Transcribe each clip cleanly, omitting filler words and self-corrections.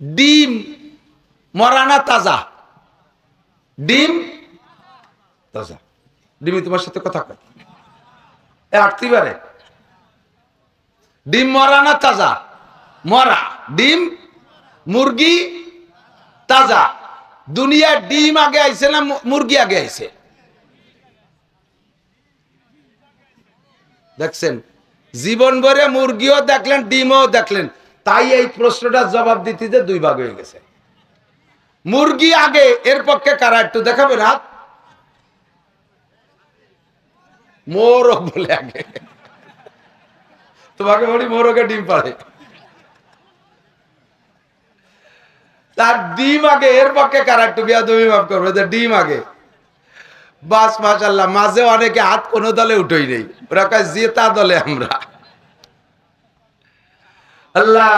ডিম মরা না তাজা? ডিম তাজা। ডিমি তোমার সাথে কথা কয় আটতে পারে? ডিম মরা না তাজা? মরা। ডিম মুরগি তাজা। দুনিয়ার ডিম আগে আইছে না মুরগি আগে আইছে? দেখছেন, জীবন ভরে মুরগিও দেখলেন, ডিমও দেখলেন, তাই এই প্রশ্নটার জবাব দিতে যে দুই ভাগ হয়ে গেছে। মুরগি আগে, এর পক্ষে কারা একটু দেখাবেন হাত? মোরগ বলে আগে। তোমাকে বলি মোরগে ডিম পাড়ে, তার ডিম আগে, এর পক্ষে কারা একটু বিয়াদবি মাফ করবে যে ডিম আগে? বাস মাশাআল্লাহ। মাঝে অনেকে হাত কোন দলে উঠেই নেই, ওরা কয় জেতা দলে আমরা। আল্লাহ,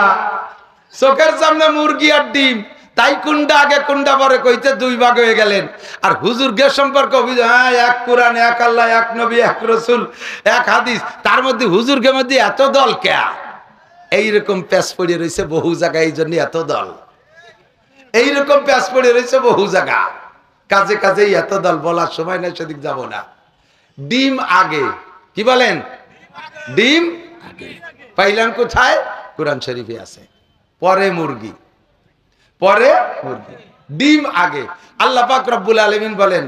চোখের সামনে মুরগি আর ডিম, তাই কোনটা আগে কোনটা পরে কইতে দুই ভাগ হয়ে গেলেন। আর হুজুরকে সম্পর্কে অভিযোগ, হ্যাঁ এক কোরআন, এক আল্লাহ, এক নবী, এক রসুল, এক হাদিস, তার মধ্যে হুজুরকে মধ্যে এত দল কে? এইরকম প্যাচ পড়ে রয়েছে বহু জায়গায়, এই জন্য এত দল। এইরকম প্যাচ পড়ে রয়েছে বহু জায়গা, কাজে কাজেই এত দল। বলার সময় নাই, সেদিক যাব না। ডিম আগে, কি বলেন? ডিম আগে। পাইলাম কোথায়? কোরআন শরীফে আছে। পরে মুরগি, পরে মুরগি, ডিম আগে। আল্লাহ পাক রব্বুল আলামিন বলেন,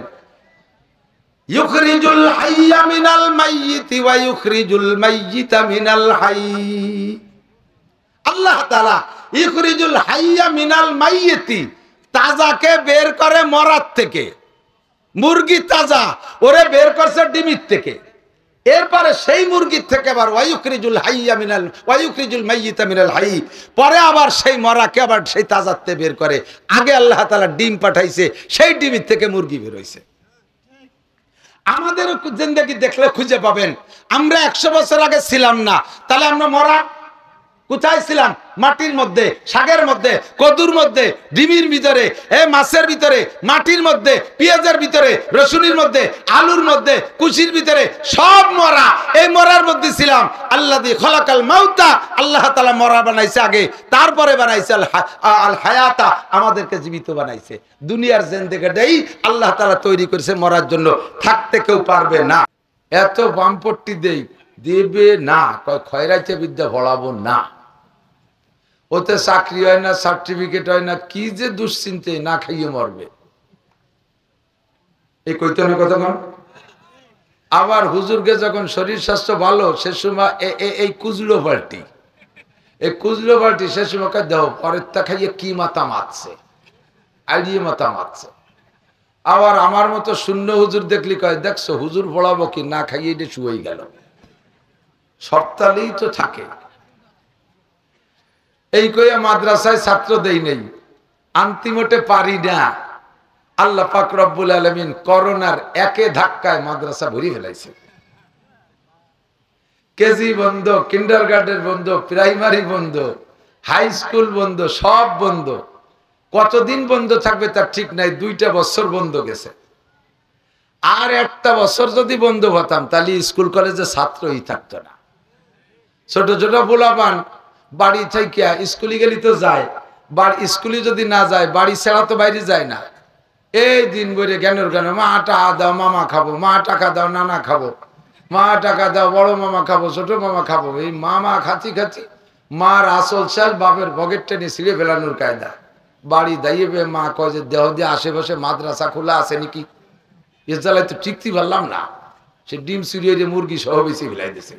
ইউখরিজুল হাইয়্যা মিনাল মাইয়িতি ওয়া ইউখরিজুল মাইয়িতা মিনাল হাইয়্যি। আল্লাহ তাআলা ইউখরিজুল হাইয়্যা মিনাল মাইয়িতি, তাজাকে বের করে মরার থেকে। মুরগি তাজা, ওরে বের করছে ডিমির থেকে। এরপরে সেই মুরগির থেকে আবার ওয়ায়ুখরিজুল হাইয়্যা মিনাল ওয়ায়ুখরিজুল মাইয়িতা মিনাল হাইয়্যি, পরে আবার সেই মরাকে আবার সেই তাজাতে বের করে। আগে আল্লাহ তাআলা ডিম পাঠাইছে, সেই ডিমের থেকে মুরগি বের হইছে। আমাদের জিন্দেগি দেখলে খুঁজে পাবেন আমরা 100 বছর আগে ছিলাম না, তাহলে আমরা মরা কোথায় ছিলাম? মাটির মধ্যে, শাকের মধ্যে, কদুর মধ্যে, ডিমির ভিতরে, মাছের ভিতরে, মাটির মধ্যে, পেঁয়াজের ভিতরে, রসুনের মধ্যে, আলুর মধ্যে, কুশির ভিতরে, সব মরা। এই মরার মধ্যে ছিলাম। আল্লাযী খলাকাল মাউতা, আল্লাহ তাআলা মরা বানাইছে আগে, তারপরে বানাইছে আল হায়াতা, আমাদেরকে জীবিত বানাইছে। দুনিয়ার জিন্দেগিটাই আল্লাহ তাআলা তৈরি করেছে মরার জন্য, থাকতে কেউ পারবে না। এত বামপট্টি দেবে না, খয়রাইতে বিদ্যা পড়াবো না, ওতে চাকরি হয় না, সার্টিফিকেট হয় না, কি যে দুশ্চিন্তে, না খাইয়ে মরবে। এই কইতে না কথা কন। আবার হুজুরকে যখন শরীর স্বাস্থ্য ভালো, সে সময় এই কুজলো পাল্টি, এই কুজলো পাল্টি সে সময় দেও পরের তা খাইয়ে কি মাথা মারছে, আইডিয়ে মাথা মারছে। আবার আমার মতো শূন্য হুজুর দেখলি কয়, দেখছো হুজুর পড়াবো কি, না খাইয়ে এটা শুয়েই গেল। সপ্তাহেই তো থাকে। এই কইয়া মাদ্রাসায় ছাত্র দেই নেই, আন্তিমতে পারি না। আল্লাহ পাক রব্বুল আলামিন করোনার একে ধাক্কায় মাদ্রাসা ভরি ফেলাইছে। কেজি বন্ধ, কিন্ডারগার্টেন বন্ধ, প্রাইমারি বন্ধ, হাই স্কুল বন্ধ, সব বন্ধ। কতদিন বন্ধ থাকবে তার ঠিক নাই। 2টা বছর বন্ধ গেছে। আর একটা বছর যদি বন্ধ হতাম, তাহলে স্কুল কলেজে ছাত্রই থাকতো না। ছোট ছোট পোলাপান বাড়ি থেকে স্কুলে গেলি তো যায়, স্কুলে যদি না যায়, বাড়ি ছাড়া তো বাইরে যায় না। এই দিন ভরে জ্ঞানের জ্ঞান, মা টাকা দাও মামা খাবো, মা টাকা দাও নানা খাবো, মা টাকা দাও বড় মামা খাবো, ছোট মামা খাবো। এই মামা খাচ্ছি খাচ্ছি মার আসল চাল বাপের পকেট টেনে ছিঁড়ে ফেলানোর কায়দা। বাড়ি দাইয়ে মা কয় যে দেহ দিয়ে আশেপাশে মাদ্রাসা খোলা আছে নাকি, এ জ্বালায় তো টিকতে পারলাম না। সে ডিম চুরিয়ে দিয়ে মুরগি সহ বেশি ফেলাই দিয়েছে।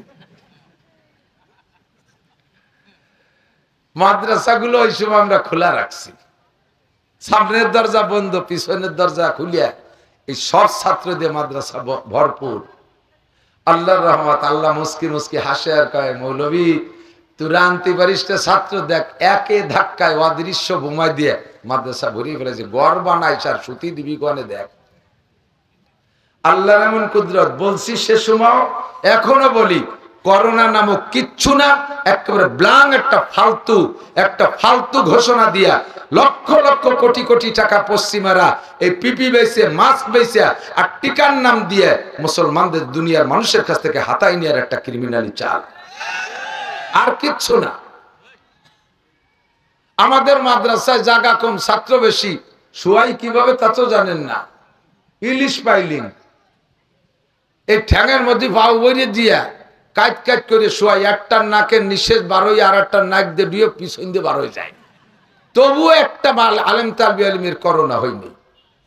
মাদ্রাসাগুলো ওই সময় আমরা খোলা রাখছি, সামনের দরজা বন্ধ, পিছনের দরজা খুলিয়া এই সব ছাত্র দিয়ে মাদ্রাসা ভরপুর। আল্লাহর রহমত, আল্লাহ মুস্কি মুস্কি হাসে আর কয়, মৌলভী তুই আনতে পারিস না ছাত্র, দেখ একে ধাক্কায় অদৃশ্য বোমায় দিয়ে মাদ্রাসা ভরিয়ে ফেলেছে। গড় বানাইছে আর সুতি দিবি কোনে, দেখ আল্লাহর এমন কুদরত। বলছি সে সময়, এখনো বলি, করোনা নামক কিচ্ছু না, একেবারে ব্লাং একটা ফালতু ঘোষণা দিয়া লক্ষ লক্ষ কোটি কোটি টাকা পশ্চিমারা এই পিপি বেচে, মাস্ক বেচে আর টিকার নাম দিয়ে মুসলমানদের দুনিয়ার মানুষের কাছ থেকে হাতাই নেওয়ার একটা ক্রিমিনালি চাল, আর কিচ্ছু না। আমাদের মাদ্রাসায় জায়গা কম, ছাত্র বেশি, শুয়াই কিভাবে তা তো জানেন না। ইলিশ পাইলিং এই ঠ্যাঙের মধ্যে ভাও বইরে দিয়া কাট কাট করে শোয়াই, একটার নাকের নিঃশেষ বার হয়ে আর একটার নাক দিয়ে ডুয়ে পিছন দিয়ে বার হয়ে যায়। তবুও একটা আলেম তালবি আলিমের করোনা হয়নি।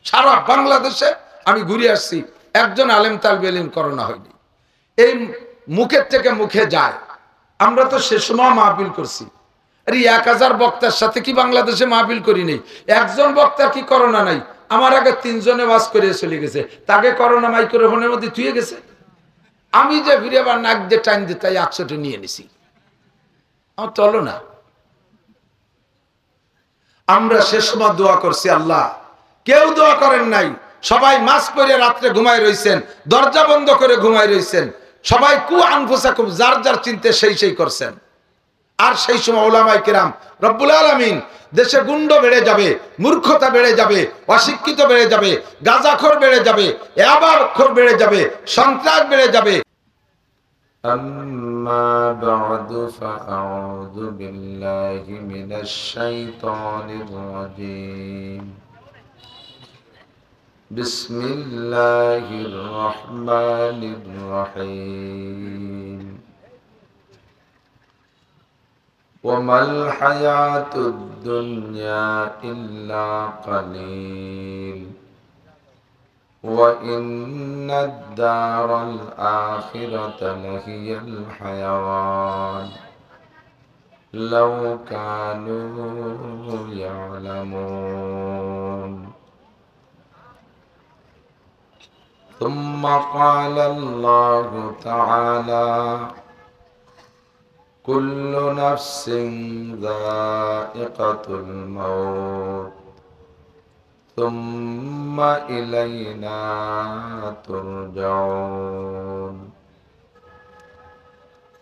সারা বাংলাদেশে আমি ঘুরে আসছি, একজন আলেম তালবি আলিম করোনা হয়নি। এই মুখের থেকে মুখে যায়। আমরা তো সে সময় মাহফিল করছি, আরে 1000 বক্তার সাথে কি বাংলাদেশে মাহফিল করি নেই? একজন বক্তার কি করোনা নাই? আমার আগে 3 জনে ওয়াজ করে চলে গেছে, তাকে করোনা মাইক্রোফোনের মধ্যে থুয়ে গেছে। আমি যে ফিরে আবার নাক দিয়ে টাইম দিয়ে তাই 100টা নিয়ে নিছি, আমার চলো না। আমরা শেষ সময় দোয়া করছি, আল্লাহ কেউ দোয়া করেন নাই, সবাই মাস্ক পরে রাত্রে ঘুমায় রইছেন, দরজা বন্ধ করে ঘুমায় রইছেন, সবাই কু আনফুসাকুম যার যার চিন্তা সেই করছেন। আর সেই সময় উলামায়ে কিরাম রব্বুল আলামিন, দেশে গুন্ড বেড়ে যাবে, মূর্খতা বেড়ে যাবে, অশিক্ষিত বেড়ে যাবে, গাঁজাখোর বেড়ে যাবে, ইয়াবাখোর বেড়ে যাবে, সন্ত্রাস বেড়ে যাবে। আম্মা বা'দু ফাআউযু বিল্লাহি মিনাশ শাইতানির রাজীম। বিসমিল্লাহির রহমানির রহিম। وما الحياة الدنيا إلا قليل وإن الدار الآخرة لهي الحيوان لو كانوا يعلمون. ثم قال الله تعالى كل نفس ذائقة الموت ثم إلينا ترجعون.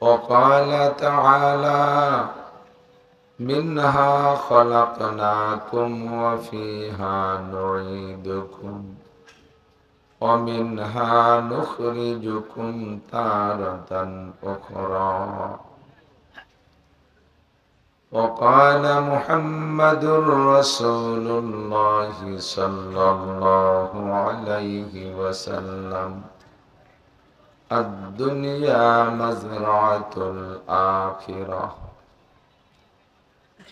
وقال تعالى منها خلقناكم وفيها نعيدكم ومنها نخرجكم تارة أخرى. وقال محمد رسول الله صلى الله عليه وسلم الدنيا مزرعة الآخرة.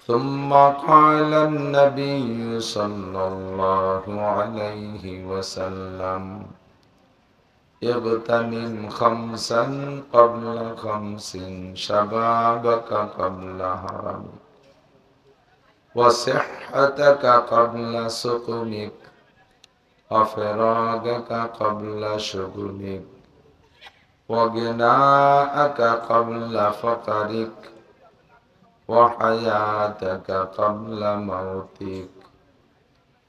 ثم قال النبي صلى الله عليه وسلم اغتنم 5 قبل 5 شبابك قبل هرمك وصحتك قبل سقمك وفراغك قبل شغلك وغناءك قبل فقرك وحياتك قبل موتك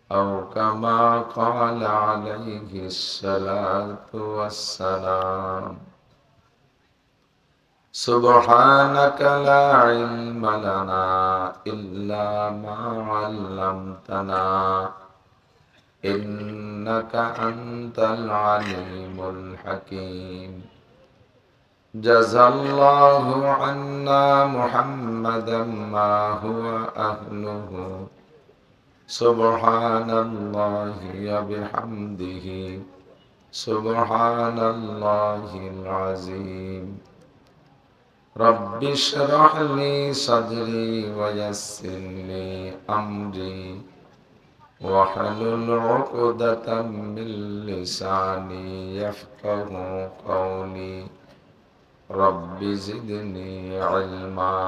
أو كما قال عليه الصلاة والسلام. سبحانك لا علم لنا إلا ما علمتنا إنك أنت العليم الحكيم. جزى الله عنا محمدا ما هو أهله. سبحان الله وبحمده سبحان الله العظيم. رب اشرح لي صدري ويسر لي أمري واحلل عقدة من لساني يفقه قولي. رب زدني علما.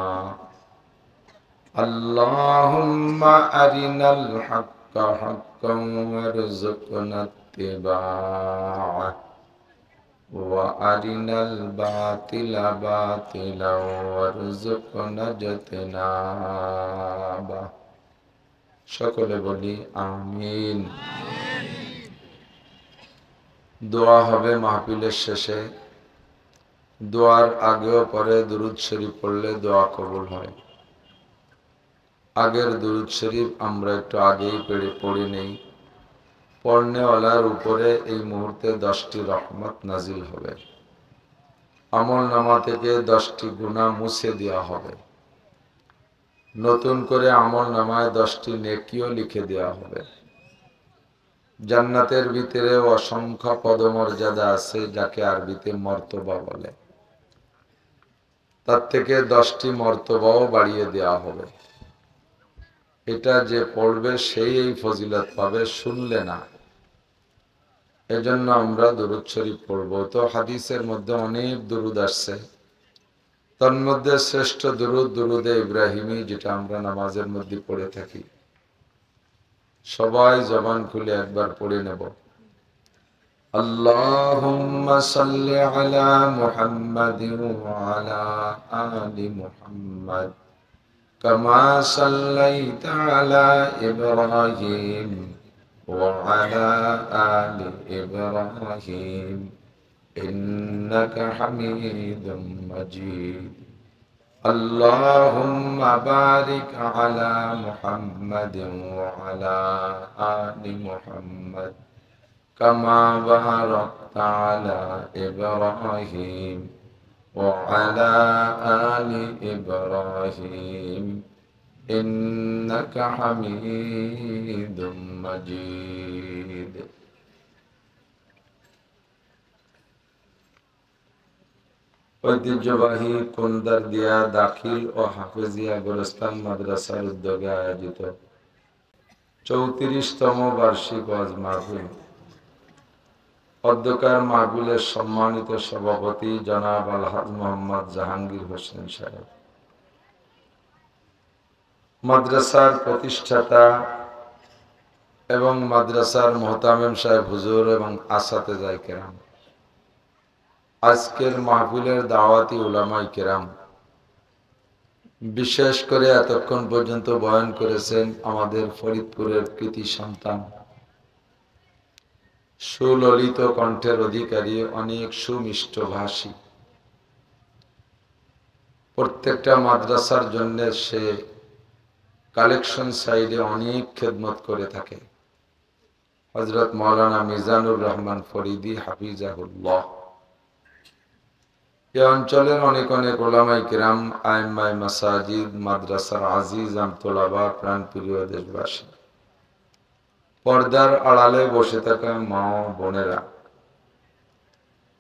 اللهم أرنا الحق حقا وارزقنا اتباعه وأرنا الباطل باطلا وارزقنا اجتنابه. সকলে বলি আমিন। দোয়া হবে মাহফিলের শেষে, দোয়ার আগেও পরে দুরূদ শরীফ পড়লে দোয়া কবুল হয়। আগের দুরূদ শরীফ আমরা একটু আগেই পড়ে নেই। পড়নেওয়ালার উপরে এই মুহূর্তে 10টি রহমত নাজিল হবে। আমল নামা থেকে 10টি গুনাহ মুছে দেওয়া হবে। নতুন করে আমল নামায় 10টি নেকিও লিখে দেওয়া হবে। জান্নাতের ভিতরে অসংখ্য পদমর্যাদা আছে, যাকে আরবিতে মর্তবা বলে। তার থেকে 10টি মর্তবাও বাড়িয়ে দেওয়া হবে। এটা যে পড়বে সেই এই ফজিলত পাবে, শুনলে না। এজন্য আমরা দুরূদ শরীফ পড়ব। তো হাদিসের মধ্যে অনেক দুরূদ আসছে, তার মধ্যে শ্রেষ্ঠ দুরূদ দুরূদে ইব্রাহিমী, যেটা আমরা নামাজের মধ্যে পড়ে থাকি। সবাই জবান খুলে একবার পড়ে নেব। আল্লাহুম্মা সাল্লি আলা মুহাম্মাদিন ওয়া আলা আলি মুহাম্মাদ কামা সাল্লাইতা আলা ইব্রাহিম ওয়া আলা আলি ইব্রাহিম ইন্নাকা হামিদুম মাজিদ। আল্লাহুম্মা বারিক আলা মুহাম্মাদিন ওয়া আলা আলি মুহাম্মাদ কামা বারাকতা আলা ইব্রাহিম ওয়া আলা আলি ইব্রাহিম ইন্নাকা হামিদুম মাজিদ। ঐতিহ্যবাহী কুন্দারদিয়া দাখিল ও হাফেজিয়া গোরস্তান মাদ্রাসার উদ্যোগে আয়োজিত 34তম বার্ষিক ওয়াজ মাহফিল। অধ্যকার মাহফিলের সম্মানিত সভাপতি জনাব আলহাজ মোহাম্মদ জাহাঙ্গীর হোসেন সাহেব, মাদ্রাসার প্রতিষ্ঠাতা এবং মাদ্রাসার মোহতামিম সাহেব হুজুর এবং আসাতেজায়ে কেরাম, আজকের মাহফিলের দাওয়াতি উলামায়ে কেরাম, বিশেষ করে এতক্ষণ পর্যন্ত বয়ান করেছেন আমাদের ফরিদপুরের কৃতি সন্তান, সুললিত কণ্ঠের অধিকারী, অনেক সুমিষ্ট ভাষী। প্রত্যেকটা মাদ্রাসার জন্য সে কালেকশন সাইডে অনেক খেদমত করে থাকে। হযরত মাওলানা মিজানুর রহমান ফরিদি হাফিজাহুল্লাহ। এই অঞ্চলের অনেক অনেক উলামায়ে কিরাম, আইম্মায়ে মাসাজিদ, মাদ্রাসার আজিজ আমতোলাবা, প্রাণপ্রিয় দেশবাসী, পর্দার আড়ালে বসে থাকা মা ও বোনেরা,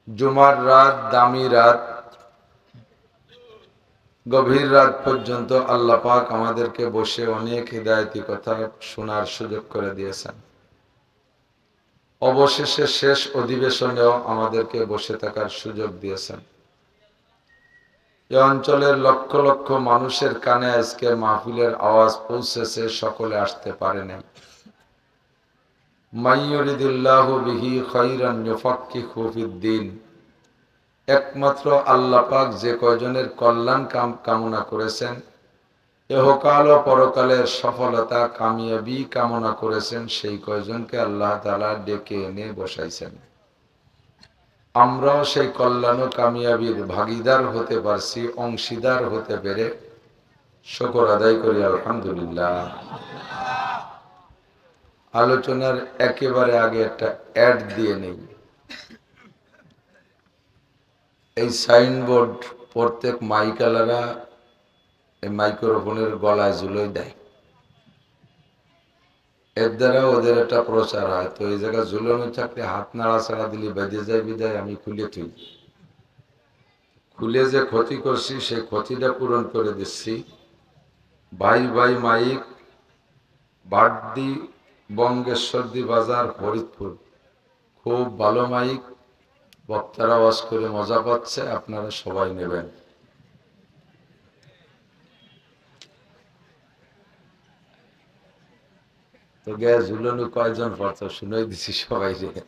জুমার রাত, দামি রাত, গভীর রাত পর্যন্ত আল্লাহ পাক আমাদেরকে বসে অনেক হিদায়াতি কথা শোনার সুযোগ করে দিয়েছেন। অবশেষে শেষ অধিবেশনেও আমাদেরকে বসে থাকার সুযোগ দিয়েছেন। এই অঞ্চলের লক্ষ লক্ষ মানুষের কানে আজকে মাহফিলের আওয়াজ পৌঁছেছে, সকলে আসতে পারে নাই। মাইয়ুরিদিল্লাহু বিহি খায়রান ইউফাক্কিহু ফিদ্দিন। একমাত্র আল্লাহ পাক যে কয়জনের কল্যাণ কামনা করেছেন, ইহকাল ও পরকালের সফলতা কামিয়াবি কামনা করেছেন, সেই কয়জনকে আল্লাহ তাআলা ডেকে এনে বসাইছেন। আমরাও সেই কল্যাণ ও কামিয়াবির ভাগীদার হতে পারছি, অংশীদার হতে পেরে শুকর আদায় করি আলহামদুলিল্লাহ। আলোচনার একেবারে আগে একটা অ্যাড দিয়ে নেই। এই সাইনবোর্ড প্রত্যেক মাইকালারা এই মাইক্রোফোনের গলায় ঝুলোয় দেয়, এর দ্বারা ওদের একটা প্রচার হয়। তো এই জায়গায় ঝুলানো থাকলে হাত নাড়াচাড়া দিলে বেঁধে যায়, বিদায় আমি খুলে তুই খুলে যে ক্ষতি করছি সেই ক্ষতিটা পূরণ করে দিচ্ছি। ভাই ভাই মাইক, বাড্ডি, বঙ্গেশ্বরদী বাজার, ফরিদপুর, খুব ভালো মাইক, বক্তারা ওয়াজ করে মজা পাচ্ছে, আপনারা সবাই নেবেন। তো গ্যাস ঝুলানো কয়জন পড়তো শুনে দিছি সবাই রে।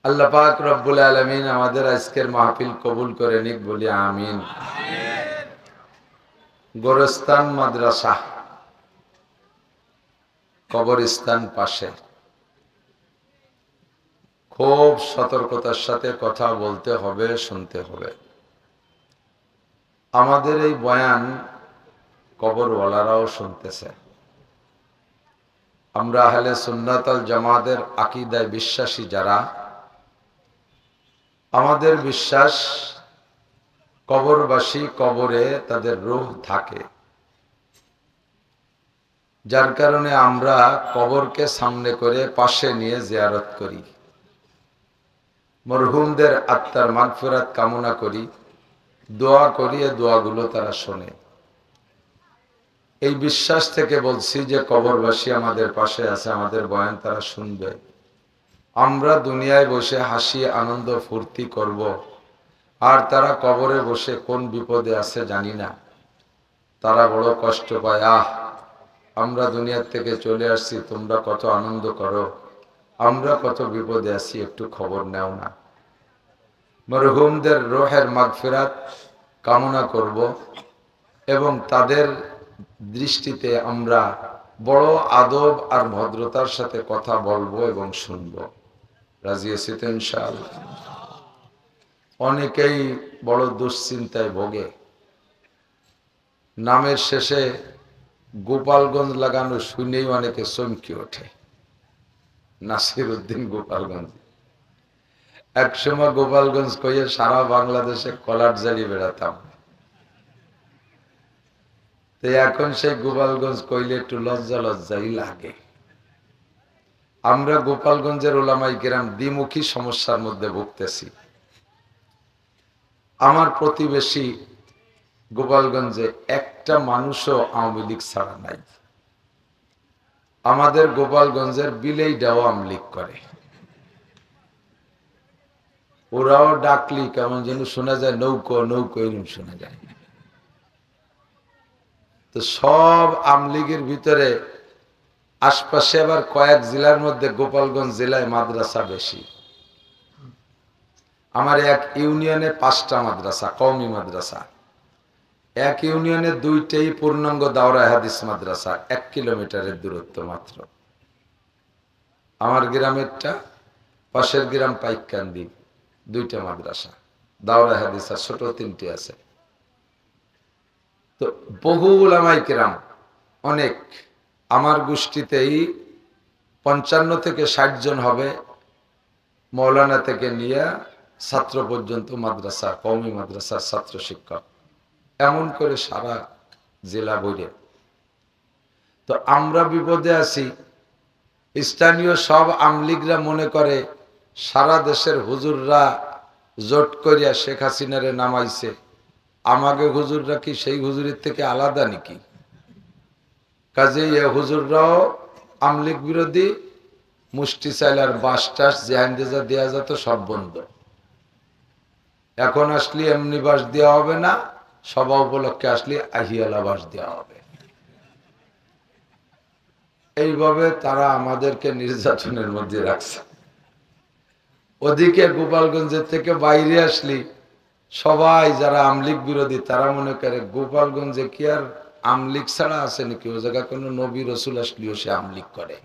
আল্লাহ পাক রব্বুল আলামিন আমাদের আজকের মাহফিল কবুল করে নিক, বলি আমিন। গোরস্তান মাদ্রাসা, কবরস্থান পাশে, খুব সতর্কতার সাথে কথা বলতে হবে, শুনতে হবে। আমাদের এই বয়ান কবরওয়ালারাও শুনতেছে। আমরা আহলে সুন্নাত ওয়াল জামাতের আকীদায় বিশ্বাসী যারা, আমাদের বিশ্বাস কবরবাসী কবরে তাদের রূহ থাকে, যার কারণে আমরা কবরকে সামনে করে পাশে নিয়ে জিয়ারত করি, মরহুমদের আত্মার মাগফিরাত কামনা করি, দোয়া করি, এই দোয়াগুলো তারা শোনে। এই বিশ্বাস থেকে বলছি যে কবরবাসী আমাদের পাশে আছে, আমাদের বয়ান তারা শুনবে। আমরা দুনিয়ায় বসে হাসি আনন্দ ফুর্তি করব, আর তারা কবরে বসে কোন বিপদে আছে জানি না। তারা বড় কষ্ট পায়, আমরা দুনিয়ার থেকে চলে আসছি, তোমরা কত আনন্দ করো, আমরা কত বিপদে আছি, একটু খবর নেও না। মরহুমদের রূহের মাগফিরাত কামনা করব এবং তাদের দৃষ্টিতে আমরা বড় আদব আর ভদ্রতার সাথে কথা বলবো এবং শুনবো। রাজি আছি তো ইনশাআল্লাহ? অনেকেই বড় দুশ্চিন্তায় ভোগে। নামের শেষে গোপালগঞ্জ লাগানো শুনেই অনেকে চমকে ওঠে। নাসির উদ্দিন গোপালগঞ্জ, একসময় গোপালগঞ্জ কইয়ে সারা বাংলাদেশে কলাট জ্বালিয়ে বেড়াতাম। তো এখন সেই গোপালগঞ্জ কইলে একটু লজ্জা লজ্জাই লাগে। আমরা গোপালগঞ্জের ওলামাই কেরাম দ্বিমুখী সমস্যার মধ্যে ভুগতেছি। আমার প্রতিবেশী গোপালগঞ্জে একটা মানুষও আওয়ামী লীগ ছাড়া নাই। আমাদের গোপালগঞ্জের বিলেইটাও আওয়ামী লীগ করে। ওরাও ডাকলি কেমন যেন শোনা যায়, নৌকো নৌকো এরকম শোনা যায়। তো সব আওয়ামী লীগের ভিতরে আশপাশে আবার কয়েক জেলার মধ্যে গোপালগঞ্জ জেলায় মাদ্রাসা বেশি। আমার এক ইউনিয়নে 5টা মাদ্রাসা, কওমি মাদ্রাসা। এক ইউনিয়নে 2টাই পূর্ণাঙ্গ দাওরা হাদিস মাদ্রাসা, 1 কিলোমিটারের দূরত্ব মাত্র। আমার গ্রামেরটা, পাশের গ্রাম পাইকান্দি, 2টা মাদ্রাসা, দাওরা হাদিস আর ছোট 3টে আছে। তো বহু উলামায়ে কেরাম, অনেক, আমার গোষ্ঠীতেই 55 থেকে 60 জন হবে, মৌলানা থেকে নিয়ে ছাত্র পর্যন্ত মাদ্রাসা, কওমি মাদ্রাসার ছাত্র শিক্ষক, এমন করে সারা জেলা বইরে। তো আমরা বিপদে আছি। স্থানীয় সব আমলিগরা মনে করে সারা দেশের হুজুররা জোট করিয়া শেখ হাসিনারে নামাইছে, আমাকে হুজুররা কি সেই হুজুরের থেকে আলাদা নাকি? কাজেই এ হুজুররাও আমলিগ বিরোধী, মুষ্টি চাইলার বাস টাস যেহান্দেজা দেওয়া যেত সব বন্ধ। এখন আসলে এমনি বাস দেওয়া হবে না, সভা উপলক্ষে আসলে আহিয়ালা বাস দেওয়া হবে। এইভাবে তারা আমাদেরকে নির্যাতনের মধ্যে রাখছে। ওদিকে গোপালগঞ্জের থেকে বাইরে আসলি সবাই যারা আমলিগ বিরোধী তারা মনে করে গোপালগঞ্জে কি আর আমলিগ ছাড়া আছে নাকি, ও জায়গায় কোনো নবী রসুল আসলেও সে আমলিগ করে।